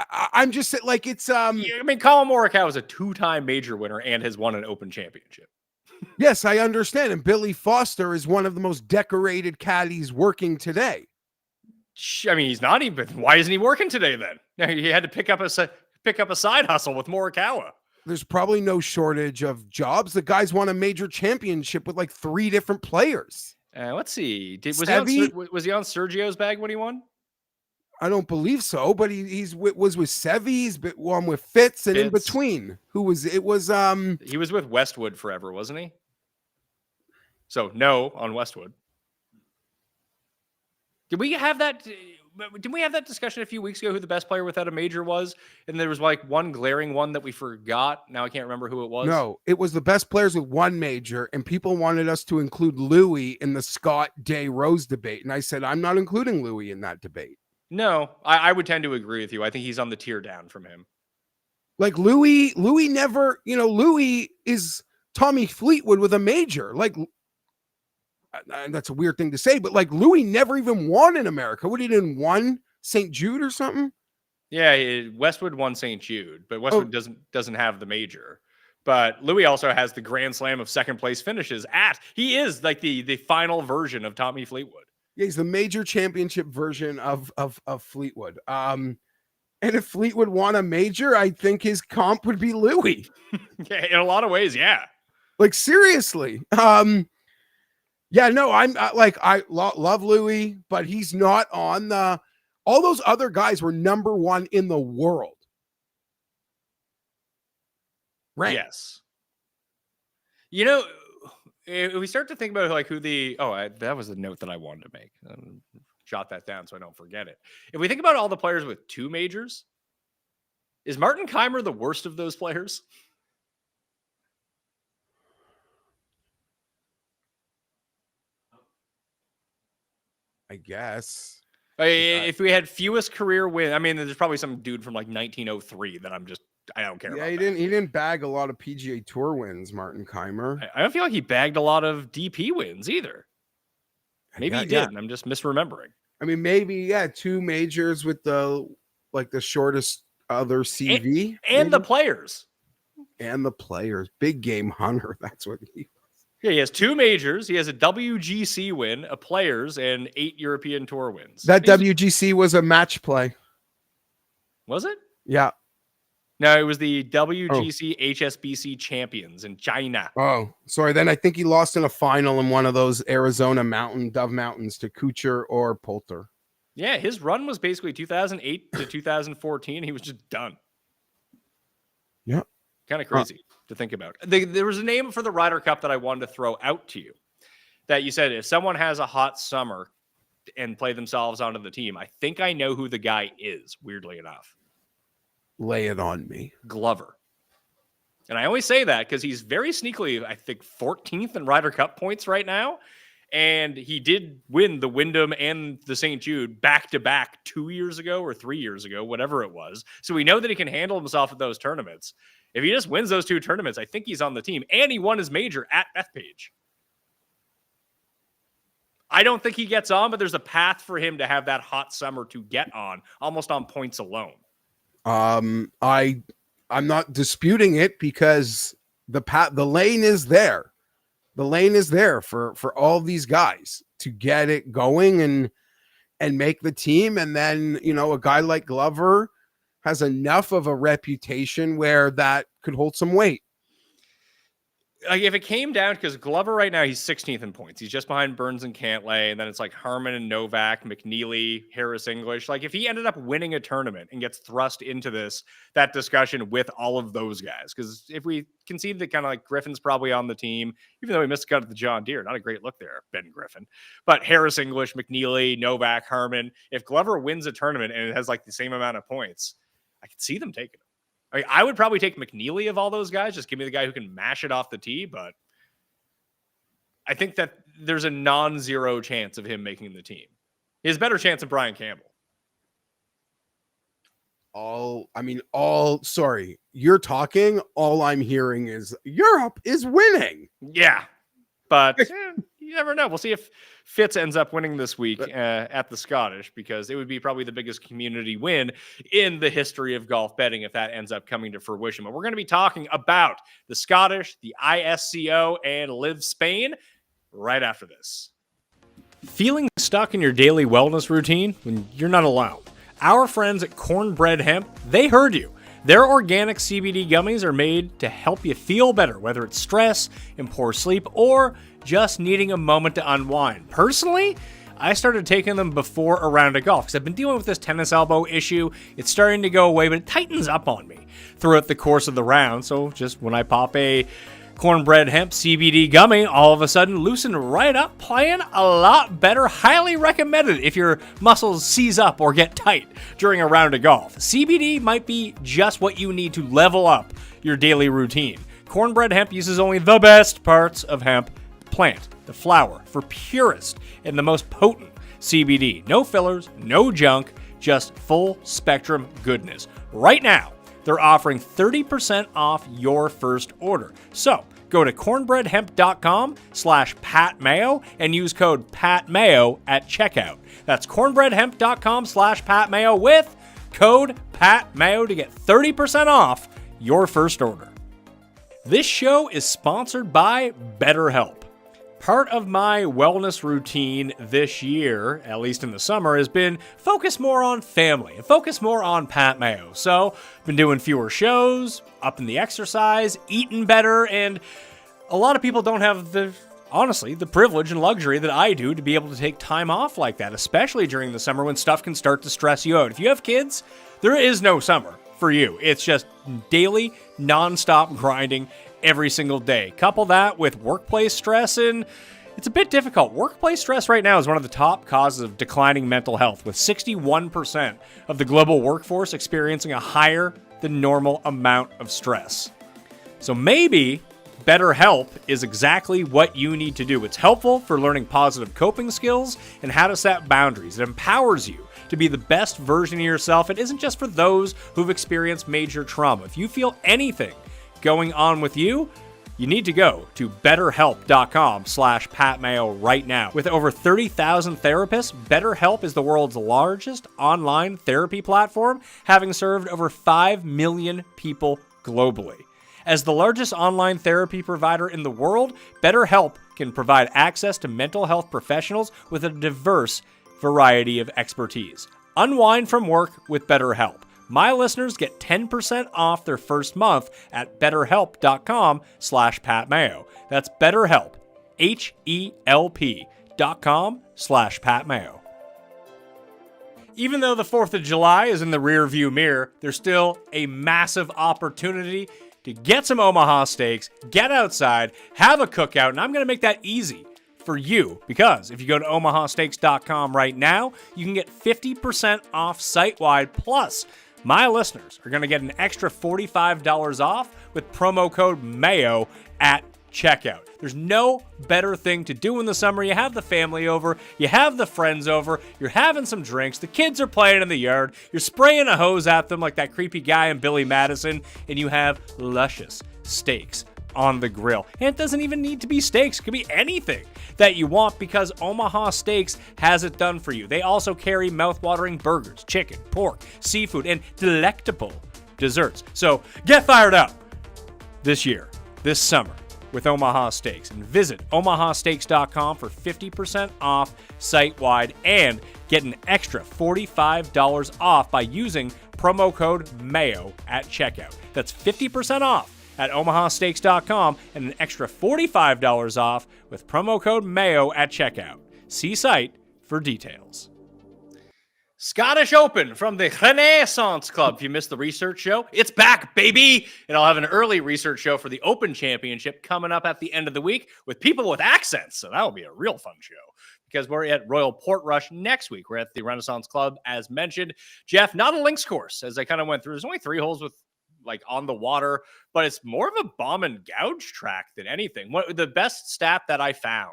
Speaker 4: I'm just like it's
Speaker 3: I mean, Colin Morikawa is a 2-time major winner and has won an Open Championship.
Speaker 4: Yes, I understand. And Billy Foster is one of the most decorated caddies working today.
Speaker 3: I mean, he's not even. Why isn't he working today then? He had to pick up a side hustle with Morikawa.
Speaker 4: There's probably no shortage of jobs. The guy's won a major championship with like 3 different players.
Speaker 3: Let's see. Was he on Sergio's bag when he won?
Speaker 4: I don't believe so, but he was with Seve. He's won with Fitz and in between. He was
Speaker 3: with Westwood forever, wasn't he? So no on Westwood. Did we have that discussion a few weeks ago who the best player without a major was? And there was like one glaring one that we forgot. Now I can't remember who it was.
Speaker 4: No, it was the best players with 1 major, and people wanted us to include Louis in the Scott Day Rose debate. And I said, I'm not including Louis in that debate.
Speaker 3: No, I would tend to agree with you. I think he's on the tier down from him.
Speaker 4: Like Louis never, Louis is Tommy Fleetwood with a major. Like, that's a weird thing to say, but like Louis never even won in America. What, he didn't won St. Jude or something?
Speaker 3: Yeah, Westwood won St. Jude, but Westwood doesn't have the major. But Louis also has the Grand Slam of second place finishes he is like the final version of Tommy Fleetwood.
Speaker 4: Yeah, he's the major championship version of Fleetwood. And if Fleetwood won a major, I think his comp would be Louis.
Speaker 3: Yeah, in a lot of ways, yeah.
Speaker 4: Like, seriously. Yeah, no, I'm I love Louis, but he's not on all those other guys were number 1 in the world. Right.
Speaker 3: Yes. If we start to think about like who that was the note that I wanted to make. Jot that down so I don't forget it. If we think about all the players with 2 majors, is Martin Keimer the worst of those players?
Speaker 4: I guess.
Speaker 3: If we had fewest career wins, I mean, there's probably some dude from like 1903 that I don't care.
Speaker 4: Yeah,
Speaker 3: about
Speaker 4: he didn't bag a lot of PGA Tour wins, Martin Keimer.
Speaker 3: I don't feel like he bagged a lot of DP wins either. Maybe he did, and I'm just misremembering.
Speaker 4: I mean, maybe 2 majors with the shortest other CV
Speaker 3: and the players.
Speaker 4: And the players, big game hunter. That's what he.
Speaker 3: Yeah, he has 2 majors. He has a WGC win, a Players, and 8 European Tour wins.
Speaker 4: That WGC was a match play.
Speaker 3: Was it?
Speaker 4: Yeah.
Speaker 3: No, it was the WGC HSBC champions in China.
Speaker 4: Oh, sorry. Then I think he lost in a final in one of those Arizona Dove Mountains to Kuchar or Poulter.
Speaker 3: Yeah, his run was basically 2008 to 2014. He was just done.
Speaker 4: Yeah.
Speaker 3: Kind of crazy to think about. There was a name for the Ryder Cup that I wanted to throw out to you that you said if someone has a hot summer and play themselves onto the team, I think I know who the guy is, weirdly enough.
Speaker 4: Lay it on me.
Speaker 3: Glover. And I only say that because he's very sneakily, I think, 14th in Ryder Cup points right now. And he did win the Wyndham and the St. Jude back-to-back 2 years ago or 3 years ago, whatever it was. So we know that he can handle himself at those tournaments. If he just wins those 2 tournaments, I think he's on the team. And he won his major at Bethpage. I don't think he gets on, but there's a path for him to have that hot summer to get on, almost on points alone.
Speaker 4: I'm not disputing it because the lane is there. The lane is there for all these guys to get it going and make the team. And then, a guy like Glover has enough of a reputation where that could hold some weight.
Speaker 3: Like if it came down, because Glover right now, he's 16th in points. He's just behind Burns and Cantlay. And then it's like Harmon and Novak, McNeely, Harris English. Like if he ended up winning a tournament and gets thrust into that discussion with all of those guys, because if we concede that kind of like Griffin's probably on the team, even though he missed a cut at the John Deere, not a great look there, Ben Griffin. But Harris English, McNeely, Novak, Harmon, if Glover wins a tournament and it has like the same amount of points, I could see them taking him. I mean, I would probably take McNeely of all those guys. Just give me the guy who can mash it off the tee. But I think that there's a non-zero chance of him making the team. He has a better chance than Brian Campbell.
Speaker 4: Sorry, you're talking. All I'm hearing is Europe is winning.
Speaker 3: Yeah. But you never know. We'll see if Fitz ends up winning this week at the Scottish, because it would be probably the biggest community win in the history of golf betting if that ends up coming to fruition. But we're going to be talking about the Scottish, the ISCO, and LIV Spain right after this. Feeling stuck in your daily wellness routine? When you're not alone. Our friends at Cornbread Hemp, they heard you. Their organic CBD gummies are made to help you feel better, whether it's stress and poor sleep or just needing a moment to unwind. Personally, I started taking them before a round of golf because I've been dealing with this tennis elbow issue. It's starting to go away, but it tightens up on me throughout the course of the round. So just when I pop a Cornbread Hemp CBD gummy, all of a sudden loosen right up, playing a lot better. Highly recommended if your muscles seize up or get tight during a round of golf. CBD might be just what you need to level up your daily routine. Cornbread Hemp uses only the best parts of hemp plant, the flower, for purest and the most potent CBD. No fillers, no junk, just full spectrum goodness. Right now, they're offering 30% off your first order. So go to cornbreadhemp.com/PatMayo and use code PatMayo at checkout. That's cornbreadhemp.com/PatMayo with code PatMayo to get 30% off your first order. This show is sponsored by BetterHelp. Part of my wellness routine this year, at least in the summer, has been focus more on family and focus more on Pat Mayo. So, been doing fewer shows, upping the exercise, eating better, and a lot of people don't have the privilege and luxury that I do to be able to take time off like that, especially during the summer when stuff can start to stress you out. If you have kids, there is no summer for you. It's just daily, nonstop grinding every single day. Couple that with workplace stress, and it's a bit difficult. Workplace stress right now is one of the top causes of declining mental health, with 61% of the global workforce experiencing a higher than normal amount of stress. So maybe BetterHelp is exactly what you need to do. It's helpful for learning positive coping skills and how to set boundaries. It empowers you to be the best version of yourself. It isn't just for those who've experienced major trauma. If you feel anything going on with you, you need to go to betterhelp.com/PatMayo right now. With over 30,000 therapists, BetterHelp is the world's largest online therapy platform, having served over 5 million people globally. As the largest online therapy provider in the world, BetterHelp can provide access to mental health professionals with a diverse variety of expertise. Unwind from work with BetterHelp. My listeners get 10% off their first month at betterhelp.com/PatMayo. That's BetterHelp, HELP.com/PatMayo. Even though the 4th of July is in the rearview mirror, there's still a massive opportunity to get some Omaha steaks, get outside, have a cookout, and I'm going to make that easy for you, because if you go to omahasteaks.com right now, you can get 50% off site-wide, plus my listeners are going to get an extra $45 off with promo code MAYO at checkout. There's no better thing to do in the summer. You have the family over, you have the friends over, you're having some drinks, the kids are playing in the yard, you're spraying a hose at them like that creepy guy in Billy Madison, and you have luscious steaks, on the grill. And it doesn't even need to be steaks. It could be anything that you want because Omaha Steaks has it done for you. They also carry mouth-watering burgers, chicken, pork, seafood, and delectable desserts. So get fired up this year, this summer, with Omaha Steaks, and visit omahasteaks.com for 50% off site-wide and get an extra $45 off by using promo code MAYO at checkout. That's 50% off at omahasteaks.com and an extra $45 off with promo code MAYO at checkout. See site for details. Scottish Open from the Renaissance Club. If you missed the research show, it's back, baby. And I'll have an early research show for the Open Championship coming up at the end of the week with people with accents. So that'll be a real fun show because we're at Royal Portrush next week. We're at the Renaissance Club, as mentioned. Jeff, not a links course, as I kind of went through. There's only 3 holes with like on the water, but it's more of a bomb and gouge track than anything. What the best stat that I found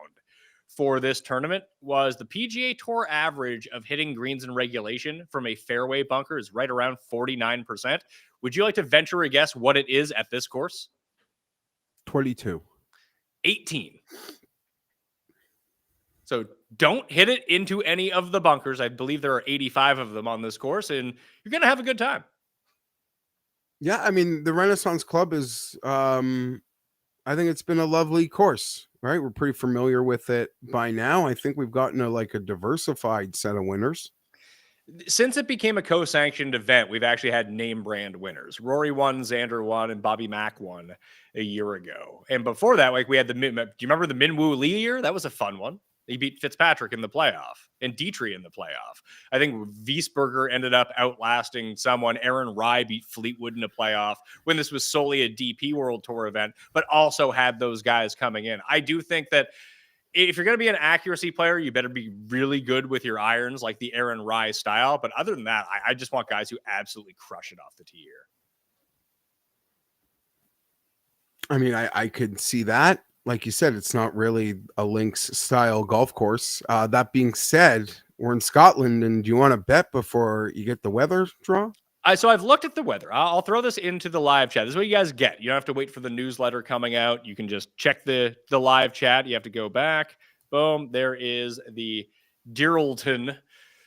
Speaker 3: for this tournament was the PGA Tour average of hitting greens in regulation from a fairway bunker is right around 49%. Would you like to venture a guess what it is at this course?
Speaker 4: 22.
Speaker 3: 18. So don't hit it into any of the bunkers. I believe there are 85 of them on this course, and you're going to have a good time.
Speaker 4: Yeah, I mean, the Renaissance Club is, I think it's been a lovely course. Right, we're pretty familiar with it by now. I think we've gotten a diversified set of winners.
Speaker 3: Since it became a co-sanctioned event, we've actually had name brand winners. Rory won, Xander won, and Bobby Mack won a year ago. And before that, we had do you remember the Minwoo Lee year? That was a fun one. He beat Fitzpatrick in the playoff and Dietrich in the playoff. I think Wiesberger ended up outlasting someone. Aaron Rye beat Fleetwood in a playoff when this was solely a DP World Tour event, but also had those guys coming in. I do think that if you're going to be an accuracy player, you better be really good with your irons, like the Aaron Rye style. But other than that, I just want guys who absolutely crush it off the tee here.
Speaker 4: I mean, I could see that. Like you said, it's not really a links style golf course. That being said, we're in Scotland, and do you want to bet before you get the weather draw?
Speaker 3: So I've looked at the weather. I'll throw this into the live chat. This is what you guys get. You don't have to wait for the newsletter coming out. You can just check the live chat. You have to go back. Boom. There is the Deeralton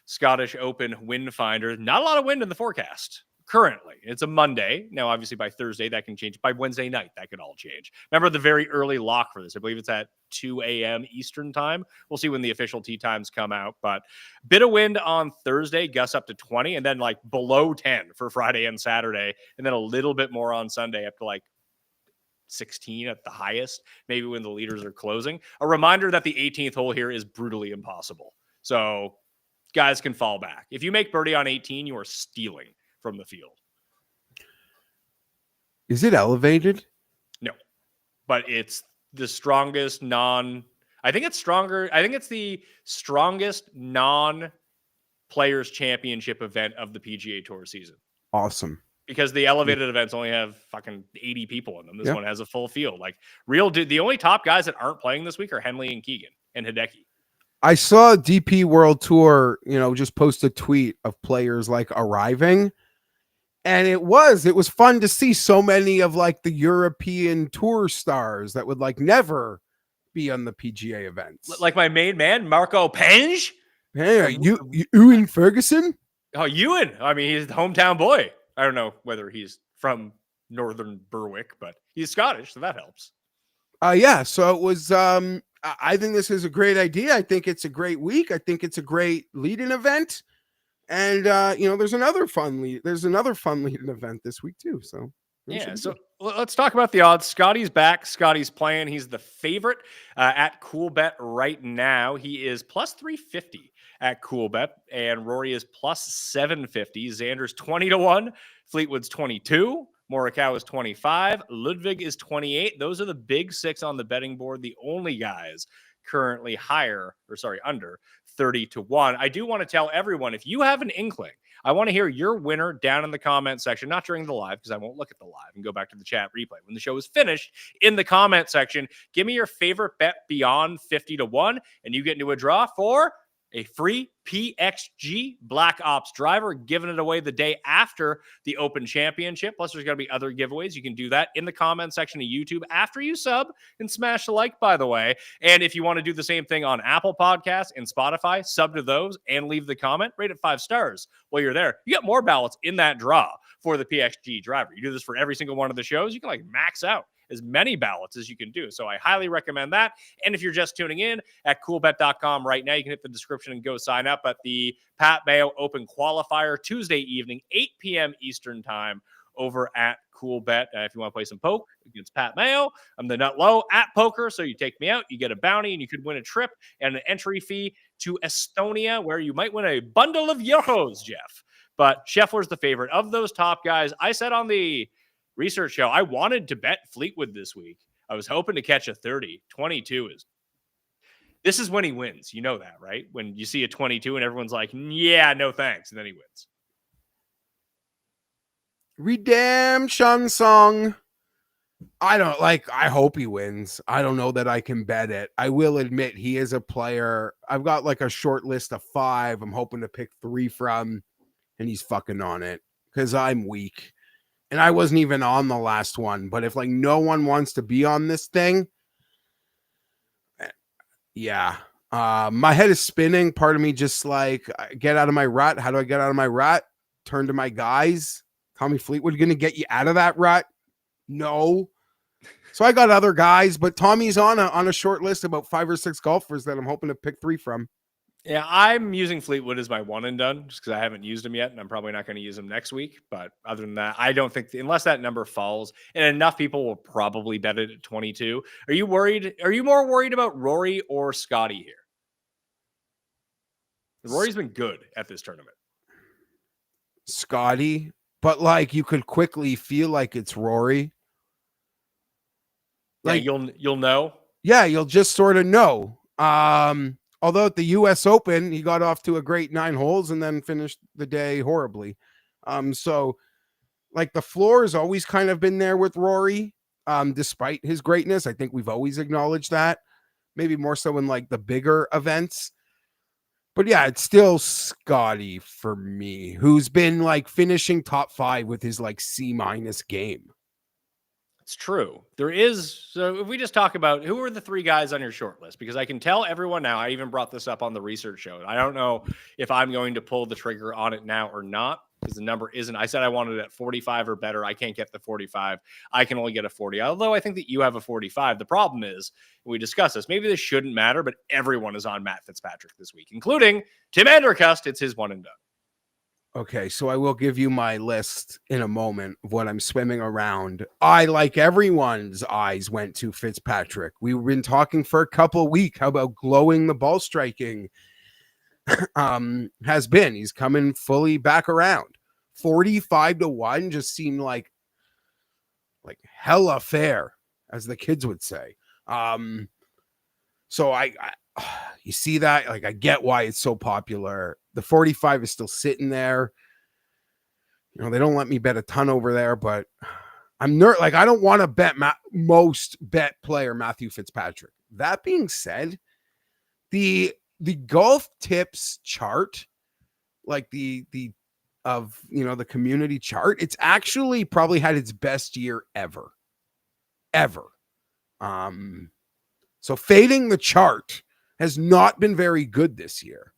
Speaker 3: Scottish Open wind finder. Not a lot of wind in the forecast. Currently, it's a Monday. Now, obviously, by Thursday, that can change. By Wednesday night, that could all change. Remember the very early lock for this. I believe it's at 2 a.m. Eastern time. We'll see when the official tee times come out. But bit of wind on Thursday, gusts up to 20, and then below 10 for Friday and Saturday, and then a little bit more on Sunday up to 16 at the highest, maybe when the leaders are closing. A reminder that the 18th hole here is brutally impossible. So guys can fall back. If you make birdie on 18, you are stealing from the field.
Speaker 4: Is it elevated?
Speaker 3: No, but it's the strongest I think it's stronger. I think it's the strongest non-players championship event of the PGA Tour season.
Speaker 4: Awesome.
Speaker 3: Because the elevated events only have fucking 80 people in them. This one has a full field. The only top guys that aren't playing this week are Henley and Keegan and Hideki.
Speaker 4: I saw DP World Tour, just post a tweet of players arriving. And it was fun to see so many of the European tour stars that would never be on the PGA events.
Speaker 3: Like my main man, Marco Penge.
Speaker 4: Hey, Ewan Ferguson?
Speaker 3: Oh, Ewan. I mean, he's the hometown boy. I don't know whether he's from Northern Berwick, but he's Scottish, so that helps.
Speaker 4: Yeah. So it was, I think this is a great idea. I think it's a great week. I think it's a great lead-in event. And there's another fun lead-in event this week too. So
Speaker 3: yeah. So let's talk about the odds. Scotty's back. Scotty's playing. He's the favorite at CoolBet right now. He is plus 350 at CoolBet, and Rory is plus 750. Xander's 20-1. Fleetwood's 22. Morikawa is 25. Ludwig is 28. Those are the big six on the betting board. The only guys currently under 30-1. I do want to tell everyone, if you have an inkling, I want to hear your winner down in the comment section, not during the live, because I won't look at the live and go back to the chat replay. When the show is finished, in the comment section, give me your favorite bet beyond 50-1, and you get into a draw for a free PXG Black Ops driver, giving it away the day after the Open Championship. Plus, there's going to be other giveaways. You can do that in the comment section of YouTube after you sub and smash the like, by the way. And if you want to do the same thing on Apple Podcasts and Spotify, sub to those and leave the comment, rate it 5 stars while you're there. You get more ballots in that draw for the PXG driver. You do this for every single one of the shows. You can like max out as many ballots as you can do. So I highly recommend that. And if you're just tuning in at coolbet.com right now, you can hit the description and go sign up at the Pat Mayo Open Qualifier Tuesday evening, 8 p.m. Eastern time over at Coolbet. If you want to play some poke against Pat Mayo, I'm the nut low at poker. So you take me out, you get a bounty, and you could win a trip and an entry fee to Estonia, where you might win a bundle of euros, Jeff. But Scheffler's the favorite of those top guys. I said on the research show, I wanted to bet Fleetwood this week. I was hoping to catch a 30. 22 is. This is when he wins. You know that, right? When you see a 22 and everyone's like, yeah, no thanks. And then he wins.
Speaker 4: Redemption song. I hope he wins. I don't know that I can bet it. I will admit he is a player. I've got like a short list of 5. I'm hoping to pick 3 from, and he's fucking on it because I'm weak. And I wasn't even on the last one. But if like no one wants to be on this thing, yeah. My head is spinning. Part of me just like, get out of my rut. How do I get out of my rut? Turn to my guys. Tommy Fleetwood going to get you out of that rut? No. So I got other guys, but Tommy's on a short list about 5 or 6 golfers that I'm hoping to pick 3 from.
Speaker 3: Yeah, I'm using Fleetwood as my one and done just because I haven't used him yet, and I'm probably not going to use him next week. But other than that, I don't think unless that number falls, and enough people will probably bet it at 22. Are you worried? Are you more worried about Rory or Scotty here? Rory's been good at this tournament.
Speaker 4: Scotty, but like you could quickly feel like it's Rory.
Speaker 3: Like you'll know.
Speaker 4: Yeah, you'll just sort of know. Although at the U.S. Open, he got off to a great 9 holes and then finished the day horribly. So like the floor has always kind of been there with Rory, despite his greatness. I think we've always acknowledged that. Maybe more so in like the bigger events. But yeah, it's still Scotty for me, who's been like finishing top 5 with his like C- game.
Speaker 3: It's true. There is. So if we just talk about who are the 3 guys on your short list, because I can tell everyone now, I even brought this up on the research show. I don't know if I'm going to pull the trigger on it now or not, because the number isn't. I said I wanted it at 45 or better. I can't get the 45. I can only get a 40. Although I think that you have a 45. The problem is, we discussed this, maybe this shouldn't matter, but everyone is on Matt Fitzpatrick this week, including Tim Andercust. It's his one and done.
Speaker 4: Okay, so I will give you my list in a moment of what I'm swimming around. I, like everyone's eyes, went to Fitzpatrick. We've been talking for a couple of weeks how about glowing the ball striking has been. He's coming fully back around. 45-1 just seemed like hella fair, as the kids would say. So I you see that? Like, I get why it's so popular. The 45 is still sitting there. You know, they don't let me bet a ton over there, but I'm I don't want to bet most bet player Matthew Fitzpatrick. That being said, the golf tips chart, like the community chart, it's actually probably had its best year ever. So fading the chart has not been very good this year.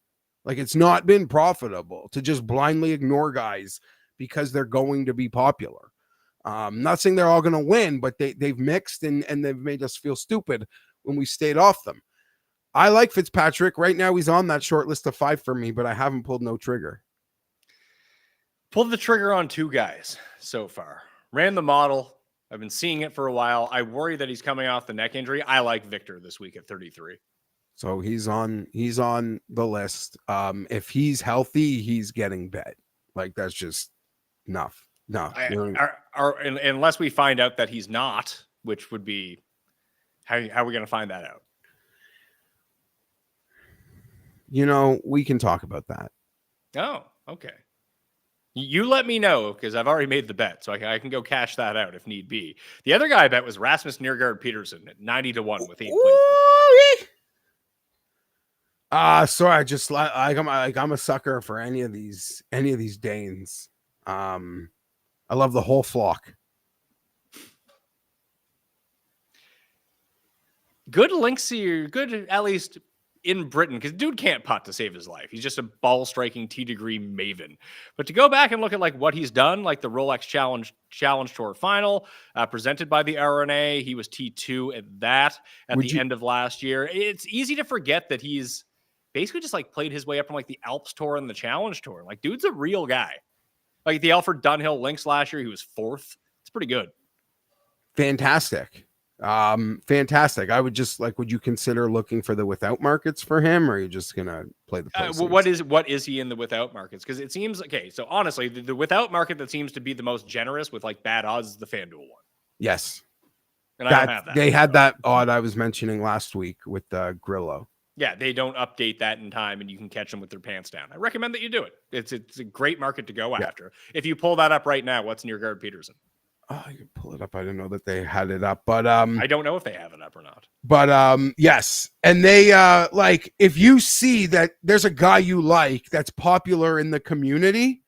Speaker 4: Like, it's not been profitable to just blindly ignore guys because they're going to be popular. Not saying they're all going to win, but they've mixed and they've made us feel stupid when we stayed off them. I like Fitzpatrick. Right now, he's on that short list of 5 for me, but I haven't pulled no trigger.
Speaker 3: Pulled the trigger on 2 guys so far. Ran the model. I've been seeing it for a while. I worry that he's coming off the neck injury. I like Victor this week at 33.
Speaker 4: So he's on the list. If he's healthy, he's getting bet. Like, that's just enough. No,
Speaker 3: unless we find out that he's not, which would be how are we going to find that out?
Speaker 4: You know, we can talk about that.
Speaker 3: Oh, okay. You let me know, because I've already made the bet, so I can go cash that out if need be. The other guy I bet was Rasmus Nergaard Peterson at 90-1 with 8 places.
Speaker 4: Sorry, I just I'm a sucker for any of these Danes. I love the whole flock.
Speaker 3: Good links here, good at least in Britain, because dude can't putt to save his life. He's just a ball striking T-degree maven. But to go back and look at like what he's done, like the Rolex Challenge Tour final presented by the RNA, he was T2 at that at the end of last year. It's easy to forget that he's basically just like played his way up from like the Alps Tour and the Challenge Tour. Like dude's a real guy. Like the Alfred Dunhill Links last year, he was 4th. It's pretty good.
Speaker 4: Fantastic. Fantastic. I would just like, would you consider looking for the without markets for him, or are you just gonna play the
Speaker 3: what is he in the without markets? Because it seems okay. So honestly, the without market that seems to be the most generous with like bad odds is the FanDuel one.
Speaker 4: Yes,
Speaker 3: and I don't have that.
Speaker 4: They had that odd I was mentioning last week with Grillo.
Speaker 3: Yeah, they don't update that in time, and you can catch them with their pants down. I recommend that you do it. It's a great market to go after. If you pull that up right now, what's Neergaard Peterson?
Speaker 4: Oh, you can pull it up. I didn't know that they had it up, but
Speaker 3: I don't know if they have it up or not.
Speaker 4: But yes, and they like if you see that there's a guy you like that's popular in the community,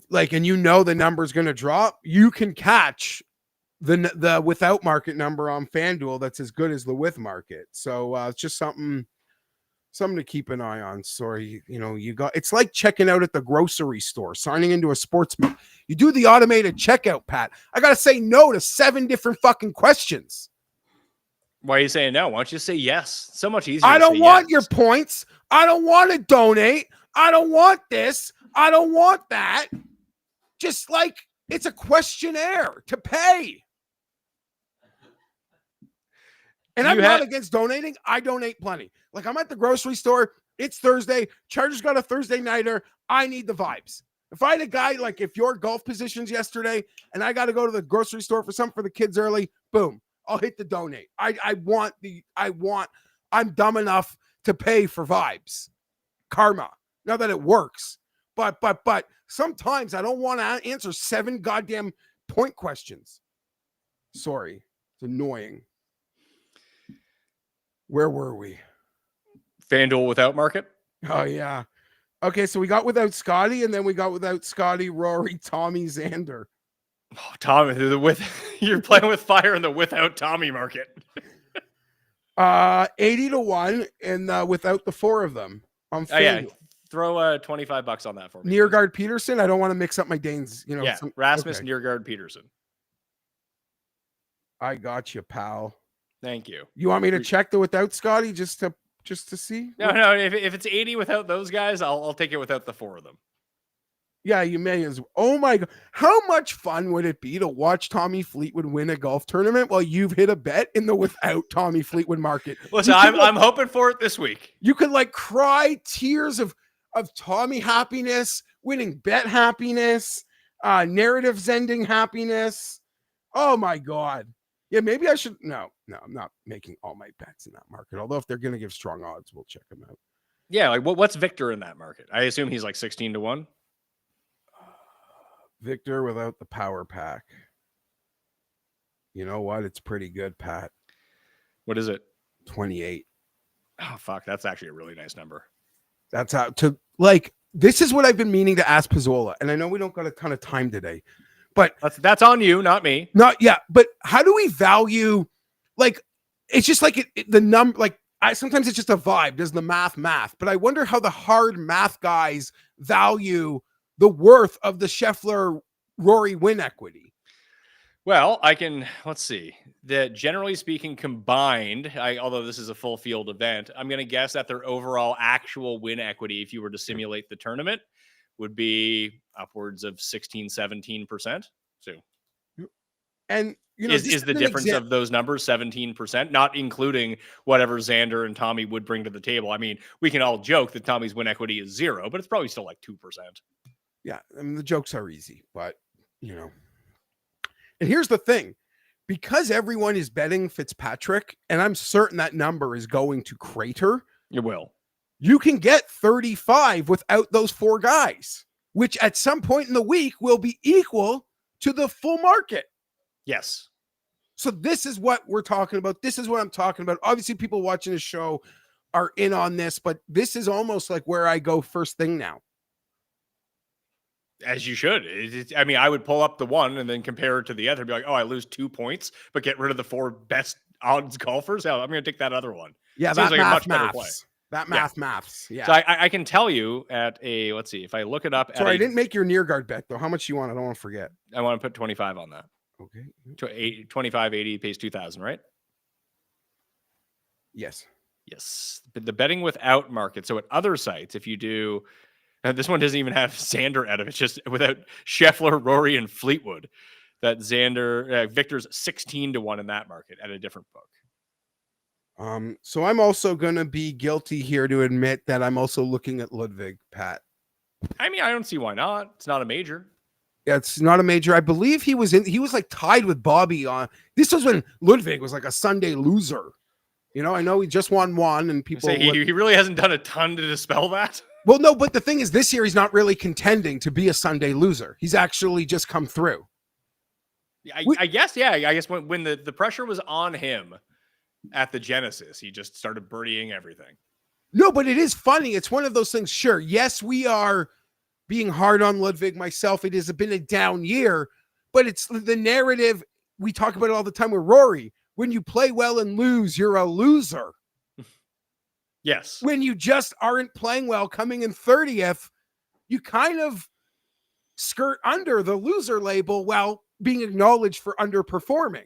Speaker 4: like, and you know the number's going to drop, you can catch the without market number on FanDuel that's as good as the with market. So it's just something to keep an eye on. Sorry, it's like checking out at the grocery store, signing into a sports book. You do the automated checkout, Pat. I got to say no to 7 different fucking questions.
Speaker 3: Why are you saying no? Why don't you say yes? So much easier.
Speaker 4: I don't want your points. I don't want to donate. I don't want this. I don't want that. Just like it's a questionnaire to pay. And I'm not against donating. I donate plenty. Like I'm at the grocery store. It's Thursday. Chargers got a Thursday nighter. I need the vibes. If I had a guy like if your golf positions yesterday and I got to go to the grocery store for something for the kids early, boom, I'll hit the donate. I'm dumb enough to pay for vibes. Karma. Not that it works. But sometimes I don't want to answer 7 goddamn point questions. Sorry. It's annoying. Where were we?
Speaker 3: FanDuel without market?
Speaker 4: Oh, yeah. Okay, so we got without Scotty, and then we got without Scotty, Rory, Tommy, Xander.
Speaker 3: Oh, Tommy, you're playing with fire in the without Tommy market.
Speaker 4: 80-1, and without the 4 of them on FanDuel.
Speaker 3: Yeah. Throw $25 on that for me.
Speaker 4: Neergaard Peterson. I don't want to mix up my Danes.
Speaker 3: Rasmus Neergaard Peterson.
Speaker 4: I got you, pal.
Speaker 3: Thank you.
Speaker 4: You want me to check the without Scotty just to see?
Speaker 3: No. If it's 80 without those guys, I'll take it without the 4 of them.
Speaker 4: Yeah, you may as well. Oh my God. How much fun would it be to watch Tommy Fleetwood win a golf tournament while you've hit a bet in the without Tommy Fleetwood market?
Speaker 3: Listen, I'm hoping for it this week.
Speaker 4: You could like cry tears of Tommy happiness, winning bet happiness, narratives ending happiness. Oh my God. Yeah, maybe I should. No, I'm not making all my bets in that market. Although if they're going to give strong odds, we'll check them out.
Speaker 3: Yeah, like what's Victor in that market? I assume he's like 16-1.
Speaker 4: Victor without the power pack. You know what? It's pretty good, Pat.
Speaker 3: What is it?
Speaker 4: 28.
Speaker 3: Oh, fuck. That's actually a really nice number.
Speaker 4: That's how to like. This is what I've been meaning to ask Pizzola, and I know we don't got a ton of time today. But
Speaker 3: that's on you, not me.
Speaker 4: But how do we value? Like, it's just like the number. Like, sometimes it's just a vibe. Does the math? But I wonder how the hard math guys value the worth of the Scheffler Rory win equity.
Speaker 3: Well, let's see. That generally speaking, combined, although this is a full field event, I'm going to guess that their overall actual win equity, if you were to simulate the tournament, would be upwards of 16-17%. So,
Speaker 4: and
Speaker 3: is the difference of those numbers 17%, not including whatever Xander and Tommy would bring to the table? I mean, we can all joke that Tommy's win equity is 0, but it's probably still like 2%.
Speaker 4: Yeah, I mean the jokes are easy, but And here's the thing: because everyone is betting Fitzpatrick, and I'm certain that number is going to crater.
Speaker 3: It will.
Speaker 4: You can get 35 without those 4 guys, which at some point in the week will be equal to the full market.
Speaker 3: Yes.
Speaker 4: So this is what we're talking about. This is what I'm talking about. Obviously, people watching this show are in on this, but this is almost like where I go first thing now.
Speaker 3: As you should. I mean, I would pull up the one and then compare it to the other. Be like, oh, I lose 2 points, but get rid of the 4 best odds golfers. Hell, I'm going to take that other one.
Speaker 4: Yeah,
Speaker 3: Seems
Speaker 4: that
Speaker 3: like a
Speaker 4: maths.
Speaker 3: much better play.
Speaker 4: That maths. Yeah.
Speaker 3: So I can tell you at a, let's see, if I look it up.
Speaker 4: Sorry, I didn't make your near guard bet though. How much you want? I don't want to forget.
Speaker 3: I want to put 25 on that.
Speaker 4: Okay.
Speaker 3: 25, 80 pays 2,000, right?
Speaker 4: Yes.
Speaker 3: Yes. But the betting without market. So at other sites, if you do, this one doesn't even have Xander out of it. It's just without Scheffler, Rory, and Fleetwood. That Victor's 16-1 in that market at a different book.
Speaker 4: So I'm also going to be guilty here to admit that I'm also looking at Ludwig, Pat.
Speaker 3: I mean, I don't see why not. It's not a major.
Speaker 4: Yeah, it's not a major. I believe he was like tied with Bobby on. This was when Ludwig was like a Sunday loser. You know, I know he just won one and people
Speaker 3: say he really hasn't done a ton to dispel that.
Speaker 4: Well, no, but the thing is this year he's not really contending to be a Sunday loser. He's actually just come through.
Speaker 3: I guess, yeah. I guess when the pressure was on him at the Genesis, he just started birdieing everything.
Speaker 4: No, but it is funny. It's one of those things. Sure, yes, we are being hard on Ludwig. Myself, it has been a down year, but it's the narrative. We talk about it all the time with Rory. When you play well and lose, you're a loser.
Speaker 3: Yes.
Speaker 4: When you just aren't playing well, coming in 30th, you kind of skirt under the loser label while being acknowledged for underperforming.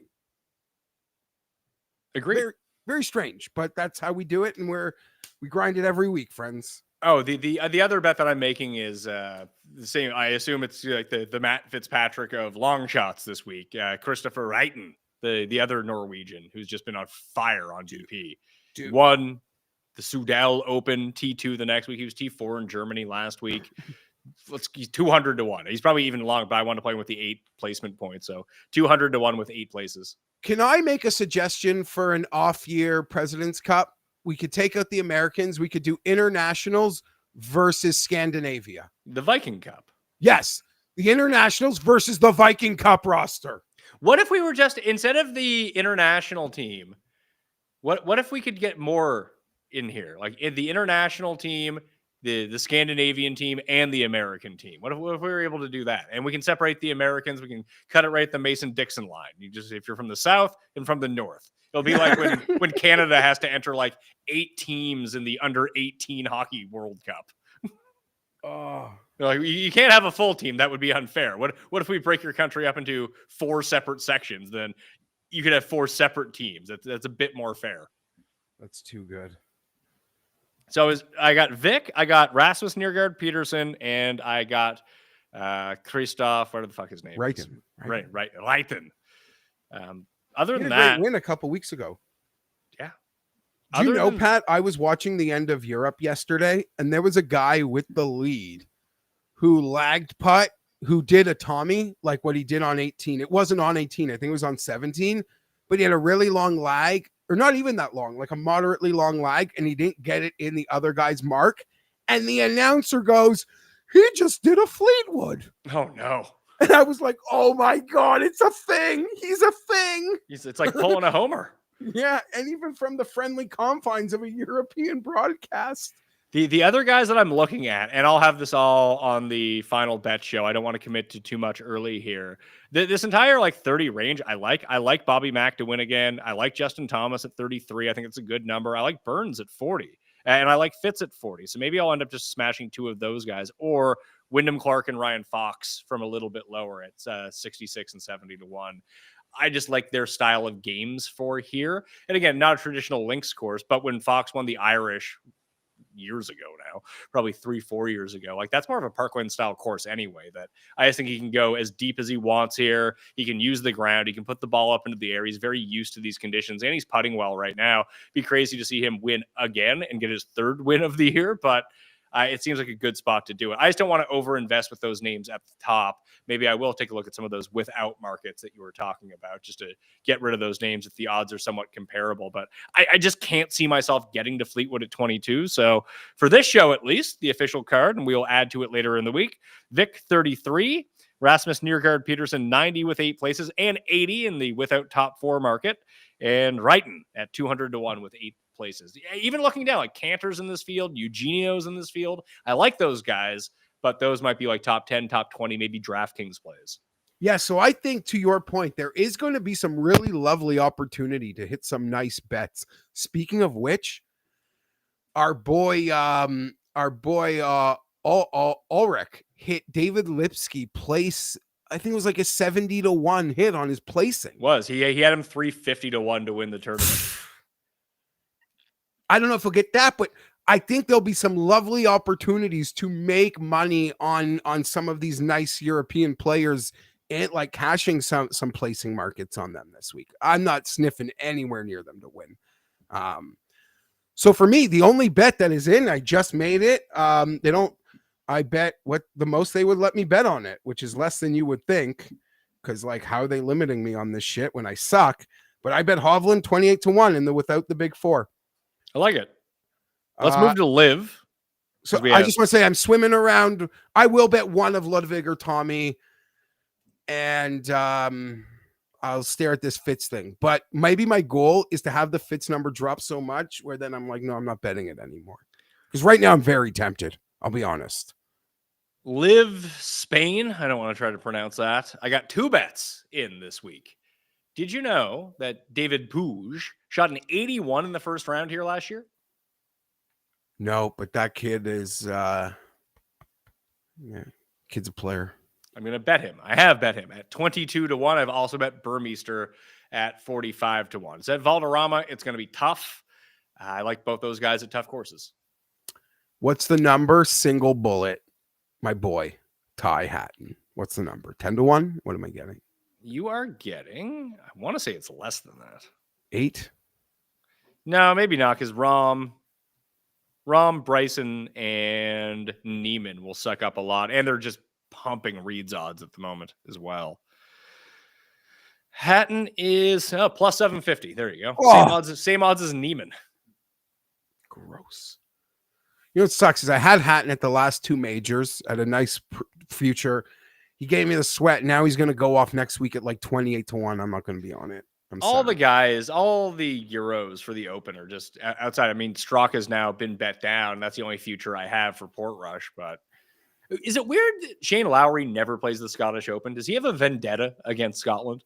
Speaker 3: Agree.
Speaker 4: Very, very strange, but that's how we do it, and we grind it every week, friends.
Speaker 3: Oh, the other bet that I'm making is the same. I assume it's like the Matt Fitzpatrick of long shots this week. Christopher Ryder, the other Norwegian who's just been on fire on GP. Won the Sudal Open T2 the next week. He was T4 in Germany last week. He's 200-1. He's probably even long, but I want to play him with the 8 placement points. So 200-1 with 8 places.
Speaker 4: Can I make a suggestion for an off-year President's Cup? We could take out the Americans. We could do internationals versus Scandinavia.
Speaker 3: The Viking Cup.
Speaker 4: Yes. The internationals versus the Viking Cup roster.
Speaker 3: What if we were just, instead of the international team, what if we could get more in here? Like in the international team, the Scandinavian team, and the American team. What if we were able to do that? And we can separate the Americans. We can cut it right at the Mason-Dixon line. If you're from the South and from the North. It'll be like when Canada has to enter like 8 teams in the under-18 hockey World Cup.
Speaker 4: Oh,
Speaker 3: like, you can't have a full team. That would be unfair. What if we break your country up into 4 separate sections? Then you could have 4 separate teams. That's a bit more fair.
Speaker 4: that's too good.
Speaker 3: So I got Vic, I got Rasmus Niergaard Peterson, and I got Christoph. What the fuck his name?
Speaker 4: Right.
Speaker 3: Ryten. Other than
Speaker 4: He had a
Speaker 3: that,
Speaker 4: great win a couple weeks ago.
Speaker 3: yeah.
Speaker 4: Do you know, Pat, I was watching the end of Europe yesterday, and there was a guy with the lead who lagged putt, who did a Tommy, like what he did on 18. It wasn't on 18. I think it was on 17, but he had a really long lag, or not even that long, like a moderately long lag, and he didn't get it in the other guy's mark. And the announcer goes, he just did a Fleetwood.
Speaker 3: Oh, no.
Speaker 4: And I was like, oh my God, it's a thing. He's a thing.
Speaker 3: It's like pulling a homer.
Speaker 4: Yeah, and even from the friendly confines of a European broadcast.
Speaker 3: The other guys that I'm looking at, and I'll have this all on the final bet show. I don't want to commit to too much early here. This entire like 30 range, I like. I like Bobby Mack to win again. I like Justin Thomas at 33. I think it's a good number. I like Burns at 40. And I like Fitz at 40. So maybe I'll end up just smashing 2 of those guys, or Wyndham Clark and Ryan Fox from a little bit lower at 66 and 70-1. I just like their style of games for here. And again, not a traditional links course, but when Fox won the Irish years ago now, probably 3-4 years ago, like that's more of a Parkland style course anyway, that I just think he can go as deep as he wants here. He can use the ground. He can put the ball up into the air. He's very used to these conditions, and he's putting well right now. Be crazy to see him win again and get his 3rd win of the year, but it seems like a good spot to do it. I just don't want to overinvest with those names at the top. Maybe I will take a look at some of those without markets that you were talking about, just to get rid of those names if the odds are somewhat comparable. But I just can't see myself getting to Fleetwood at 22. So for this show, at least, the official card, and we'll add to it later in the week, Vic 33, Rasmus Niergaard Peterson 90 with 8 places, and 80 in the without top 4 market, and Ryten at 200-1 with 8 places. Even looking down, like Cantor's in this field, Eugenio's in this field. I like those guys, but those might be like top 10, top 20, maybe DraftKings plays.
Speaker 4: Yeah, so I think to your point, there is going to be some really lovely opportunity to hit some nice bets. Speaking of which, our boy Ulrich hit David Lipsky place. I think it was like a 70-1 hit on his placing.
Speaker 3: He had him 350-1 to win the tournament.
Speaker 4: I don't know if he'll get that, but I think there'll be some lovely opportunities to make money on some of these nice European players and like cashing some placing markets on them this week. I'm not sniffing anywhere near them to win. So for me, the only bet that is in, I just made it. I bet what the most they would let me bet on it, which is less than you would think. Cause like, how are they limiting me on this shit when I suck? But I bet Hovland 28-1 without the big four.
Speaker 3: I like it. Let's move to LIV.
Speaker 4: So I just want to say I'm swimming around. I will bet one of Ludwig or Tommy. And I'll stare at this Fitz thing. But maybe my goal is to have the Fitz number drop so much where then I'm like, no, I'm not betting it anymore. Because right now I'm very tempted. I'll be honest.
Speaker 3: LIV Spain. I don't want to try to pronounce that. I got 2 bets in this week. Did you know that David Puig shot an 81 in the first round here last year?
Speaker 4: No, but that kid is kid's a player.
Speaker 3: I'm going to bet him. I have bet him at 22-1. I've also bet Burmeister at 45-1. So at Valderrama, it's going to be tough. I like both those guys at tough courses.
Speaker 4: What's the number? Single bullet. My boy, Ty Hatton. What's the number? 10-1? What am I getting?
Speaker 3: You are getting, I want to say it's less than that.
Speaker 4: 8?
Speaker 3: No, maybe not, because Rahm, Bryson, and Neiman will suck up a lot. And they're just pumping Reed's odds at the moment as well. Hatton is plus 750. There you go.
Speaker 4: Oh.
Speaker 3: Same odds as Neiman.
Speaker 4: Gross. You know what sucks is I had Hatton at the last 2 majors at a nice future. He gave me the sweat. Now he's going to go off next week at like 28-1. I'm not going to be on it.
Speaker 3: All the guys, all the Euros for the Open are just outside. I mean, Straka has now been bet down. That's the only future I have for Portrush. But is it weird that Shane Lowry never plays the Scottish Open? Does he have a vendetta against Scotland?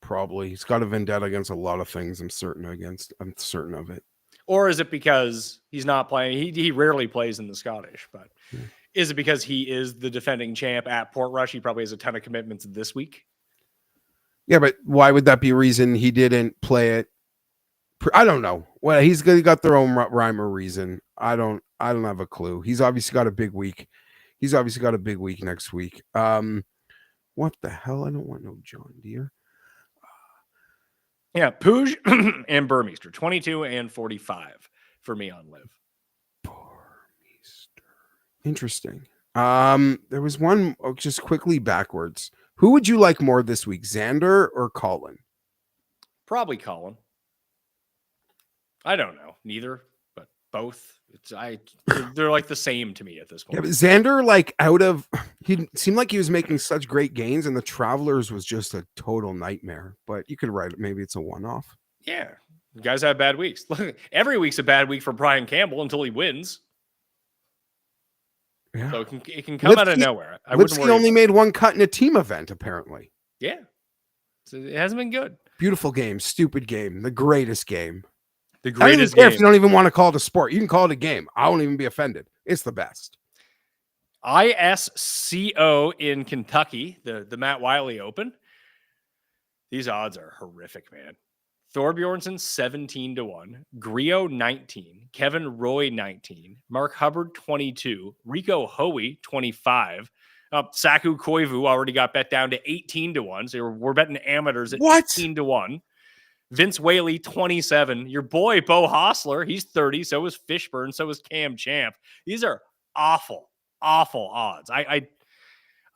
Speaker 4: Probably. He's got a vendetta against a lot of things. I'm certain of it.
Speaker 3: Or is it because he's not playing? He rarely plays in the Scottish, but is it because he is the defending champ at Portrush? He probably has a ton of commitments this week.
Speaker 4: Yeah, but why would that be a reason he didn't play it? I don't know. Well, he's got their own rhyme or reason. I don't have a clue. He's obviously got a big week. He's obviously got a big week next week. What the hell? I don't want no John Deere.
Speaker 3: Yeah, Puig and Burmeister, 22 and 45 for me on LIV.
Speaker 4: Burmeister. Interesting. There was one just quickly backwards. Who would you like more this week, Xander or Colin?
Speaker 3: Probably Colin. I don't know. Neither, but both. They're like the same to me at this point.
Speaker 4: Yeah, but Xander, he seemed like he was making such great gains, and the Travelers was just a total nightmare. But you could write it. Maybe it's a one-off.
Speaker 3: Yeah, guys have bad weeks. Look, every week's a bad week for Brian Campbell until he wins. Yeah. So it can come out of nowhere.
Speaker 4: Lipsky only made one cut in a team event, apparently.
Speaker 3: Yeah, so it hasn't been good.
Speaker 4: Beautiful game, stupid game, the greatest game.
Speaker 3: The greatest game.
Speaker 4: If you don't even want to call it a sport, you can call it a game. I won't even be offended. It's the best.
Speaker 3: ISCO in Kentucky, the Matt Wiley Open. These odds are horrific, man. Thorbjornsen 17-1, Griot 19, Kevin Roy 19, Mark Hubbard 22, Rico Hoey 25. Saku Koivu already got bet down to 18-1. So we're betting amateurs at 18-1. Vince Whaley, 27. Your boy, Bo Hostler, he's 30. So is Fishburne. So is Cam Champ. These are awful, awful odds. I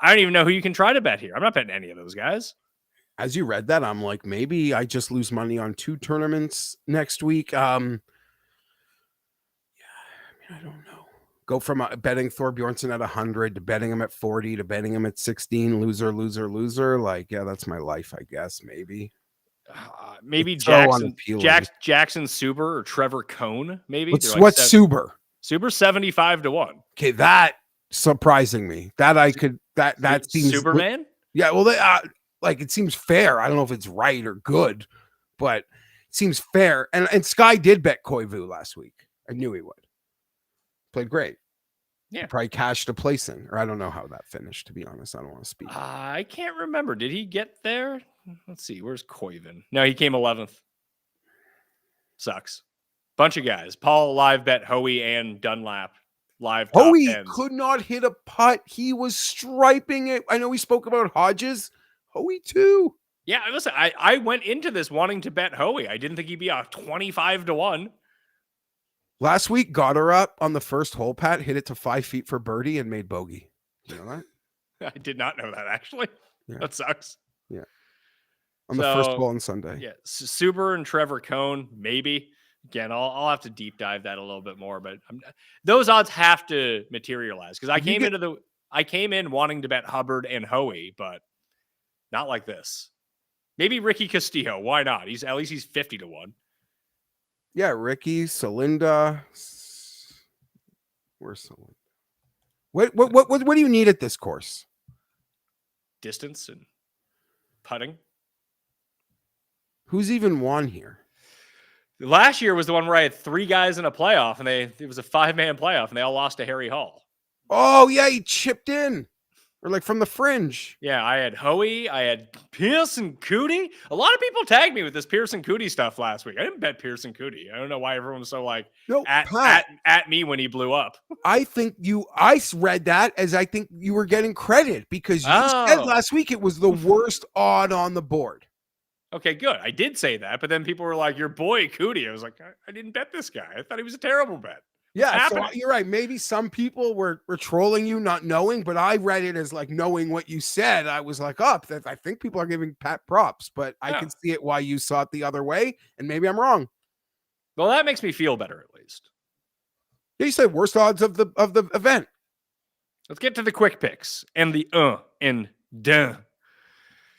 Speaker 3: don't even know who you can try to bet here. I'm not betting any of those guys.
Speaker 4: As you read that, I'm like, maybe I just lose money on 2 tournaments next week. Yeah, I mean, I don't know. Go from betting Thorbjornsen at 100 to betting him at 40 to betting him at 16. Loser. Like, yeah, that's my life, I guess, maybe.
Speaker 3: Maybe
Speaker 4: It's so unappealing.
Speaker 3: Jackson Suber or Trevor Cone. Maybe
Speaker 4: What's
Speaker 3: They're like
Speaker 4: Suber?
Speaker 3: Suber 75-1.
Speaker 4: Okay, that surprising me. That I could that seems
Speaker 3: Superman.
Speaker 4: Yeah, well, they, like it seems fair. I don't know if it's right or good, but it seems fair. And Sky did bet Koivu last week. I knew he would. Played great.
Speaker 3: Yeah,
Speaker 4: Probably cashed a placing, or I don't know how that finished. To be honest, I don't want to speak.
Speaker 3: I can't remember. Did he get there? Let's see. Where's Koivu? No, he came 11th. Sucks. Bunch of guys. Paul live bet Hoey and Dunlap. Live top
Speaker 4: Hoey
Speaker 3: tens.
Speaker 4: could not hit a putt. He was striping it. I know we spoke about Hodges. Hoey too.
Speaker 3: Yeah, listen, I went into this wanting to bet Hoey. I didn't think he'd be a 25-1.
Speaker 4: Last week, got her up on the first hole, Pat, hit it to 5 feet for birdie and made bogey. You know that?
Speaker 3: I did not know that, actually.
Speaker 4: Yeah.
Speaker 3: That sucks.
Speaker 4: Yeah. On the first hole on Sunday.
Speaker 3: Yeah, Suber and Trevor Cone, maybe. Again, I'll have to deep dive that a little bit more, but those odds have to materialize because I came in wanting to bet Hubbard and Hoey, but not like this. Maybe Ricky Castillo. Why not? He's 50-1.
Speaker 4: Yeah, Ricky, Celinda. Where's Celinda? What do you need at this course?
Speaker 3: Distance and putting.
Speaker 4: Who's even won here?
Speaker 3: Last year was the one where I had 3 guys in a playoff, and it was a 5-man playoff, and they all lost to Harry Hall.
Speaker 4: Oh yeah, he chipped in, or like from the fringe.
Speaker 3: Yeah, I had Hoey, I had Pearson Cootie. A lot of people tagged me with this Pearson Cootie stuff last week. I didn't bet Pearson Cootie. I don't know why everyone was so like at me when he blew up.
Speaker 4: I think I read that as I think you were getting credit because you said last week it was the worst odd on the board.
Speaker 3: Okay, good. I did say that, but then people were like, your boy Cootie. I was like, I didn't bet this guy. I thought he was a terrible bet.
Speaker 4: Yeah, so you're right. Maybe some people were trolling you, not knowing, but I read it as like knowing what you said. I was like, I think people are giving Pat props, but I can see it why you saw it the other way, and maybe I'm wrong.
Speaker 3: Well, that makes me feel better at least.
Speaker 4: Yeah, you said worst odds of the event.
Speaker 3: Let's get to the quick picks and the and duh.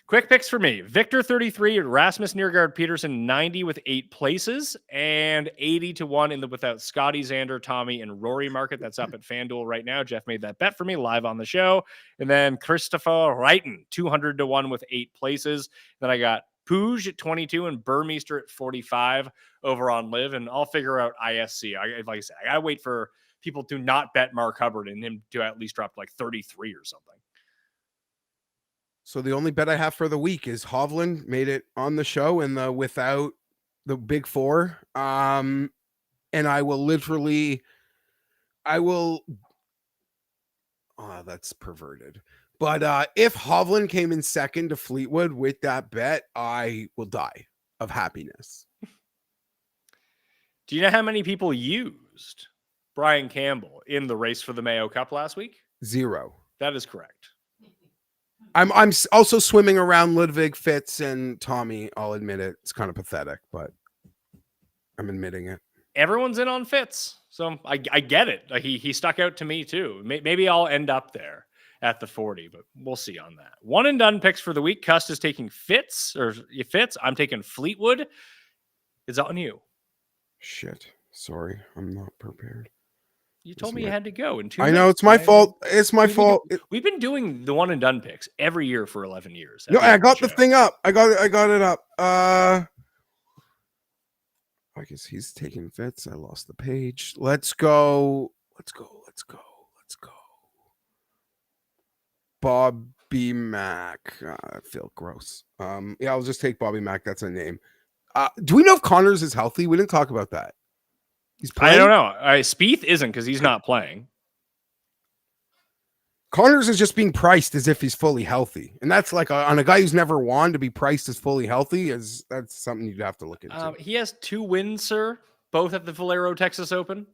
Speaker 3: Quick picks for me. Victor 33, Rasmus Niergaard Peterson 90 with 8 places, and 80-1 without Scotty, Xander, Tommy, and Rory market. That's up at FanDuel right now. Jeff made that bet for me live on the show. And then Christopher Reiten 200-1 with 8 places. Then I got Puig at 22 and Burmeister at 45 over on LIV, and I'll figure out ISC. Like I said, I gotta wait for people to not bet Mark Hubbard and him to at least drop like 33 or something.
Speaker 4: So the only bet I have for the week is Hovland made it on the show in the without the big 4. And I will that's perverted. But if Hovland came in second to Fleetwood with that bet, I will die of happiness.
Speaker 3: Do you know how many people used Brian Campbell in the race for the Mayo Cup last week?
Speaker 4: 0.
Speaker 3: That is correct.
Speaker 4: I'm also swimming around Ludwig, Fitz, and Tommy. I'll admit it. It's kind of pathetic, but I'm admitting it.
Speaker 3: Everyone's in on Fitz, so I get it. He stuck out to me too. Maybe I'll end up there at the 40, but we'll see on that. One and done picks for the week. Cust is taking Fitz. I'm taking Fleetwood. It's on you.
Speaker 4: Shit. Sorry, I'm not prepared.
Speaker 3: You told me you had to go in 2
Speaker 4: I know it's my fault. It's my fault.
Speaker 3: We've been doing the one and done picks every year for 11 years.
Speaker 4: No, I got the thing up. I got it up. I guess he's taking Fitz. I lost the page. Let's go. Bobby Mack. I feel gross. Yeah, I'll just take Bobby Mack. That's a name. Do we know if Connors is healthy? We didn't talk about that. He's playing?
Speaker 3: I don't know. Spieth isn't because he's not playing.
Speaker 4: Connors is just being priced as if he's fully healthy, and that's like on a guy who's never won to be priced as fully healthy that's something you'd have to look into.
Speaker 3: He has 2 wins, sir, both at the Valero Texas Open.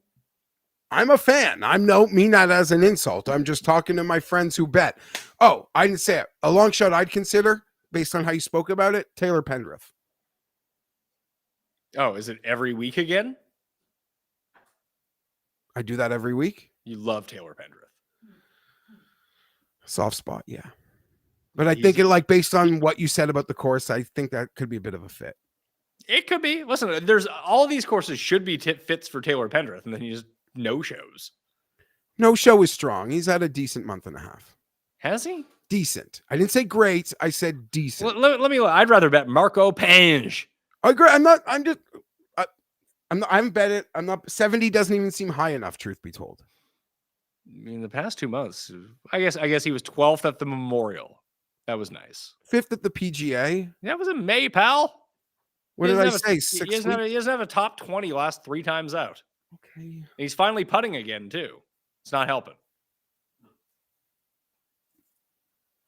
Speaker 4: I'm a fan. Mean that as an insult. I'm just talking to my friends who bet. Oh, I didn't say it. A long shot I'd consider, based on how you spoke about it, Taylor Pendrith.
Speaker 3: Oh, is it every week again?
Speaker 4: I do that every week.
Speaker 3: You love Taylor Pendrith.
Speaker 4: Soft spot, yeah. But I think like based on what you said about the course, I think that could be a bit of a fit.
Speaker 3: It could be. Listen, there's all of these courses should be fits for Taylor Pendrith, and then he just no shows.
Speaker 4: No show is strong. He's had a decent month and a half.
Speaker 3: Has he?
Speaker 4: Decent. I didn't say great. I said decent.
Speaker 3: Let me. I'd rather bet Marco Penge.
Speaker 4: I agree. I'm not. I'm betting. I'm not. 70 doesn't even seem high enough. Truth be told.
Speaker 3: In the past 2 months, I guess he was 12th at the Memorial. That was nice.
Speaker 4: 5th at the PGA.
Speaker 3: That was in May, pal.
Speaker 4: What did I say?
Speaker 3: He doesn't have a top 20 last 3 times out.
Speaker 4: Okay.
Speaker 3: He's finally putting again too. It's not helping.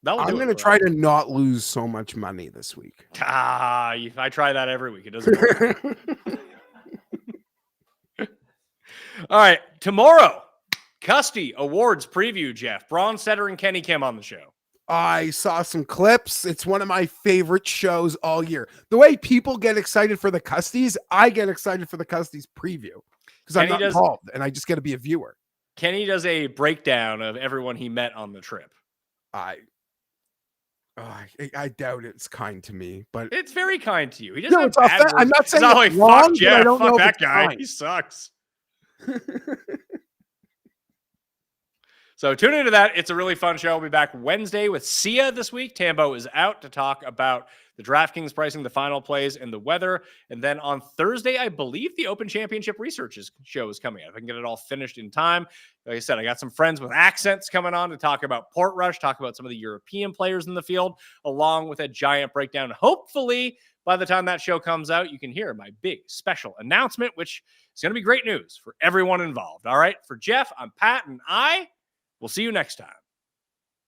Speaker 4: I'm going to try to not lose so much money this week.
Speaker 3: I try that every week. It doesn't work. All right. Tomorrow, Custy Awards preview, Jeff. Braun Setter and Kenny Kim on the show.
Speaker 4: I saw some clips. It's one of my favorite shows all year. The way people get excited for the Custies, I get excited for the Custies preview because I'm not involved and I just get to be a viewer.
Speaker 3: Kenny does a breakdown of everyone he met on the trip.
Speaker 4: I doubt it's kind to me, but
Speaker 3: it's very kind to you. He doesn't
Speaker 4: no,
Speaker 3: have bad
Speaker 4: I'm not saying
Speaker 3: it's
Speaker 4: it's
Speaker 3: not
Speaker 4: wrong,
Speaker 3: fuck Jeff,
Speaker 4: I don't
Speaker 3: fuck
Speaker 4: know
Speaker 3: that guy.
Speaker 4: Kind.
Speaker 3: He sucks. So tune into that. It's a really fun show. We'll be back Wednesday with Sia this week. Tambo is out to talk about the DraftKings pricing, the final plays, and the weather. And then on Thursday, I believe the Open Championship Research show is coming out. If I can get it all finished in time. Like I said, I got some friends with accents coming on to talk about Portrush, talk about some of the European players in the field, along with a giant breakdown. Hopefully, by the time that show comes out, you can hear my big special announcement, which is going to be great news for everyone involved. All right. For Jeff, I'm Pat, and we'll see you next time.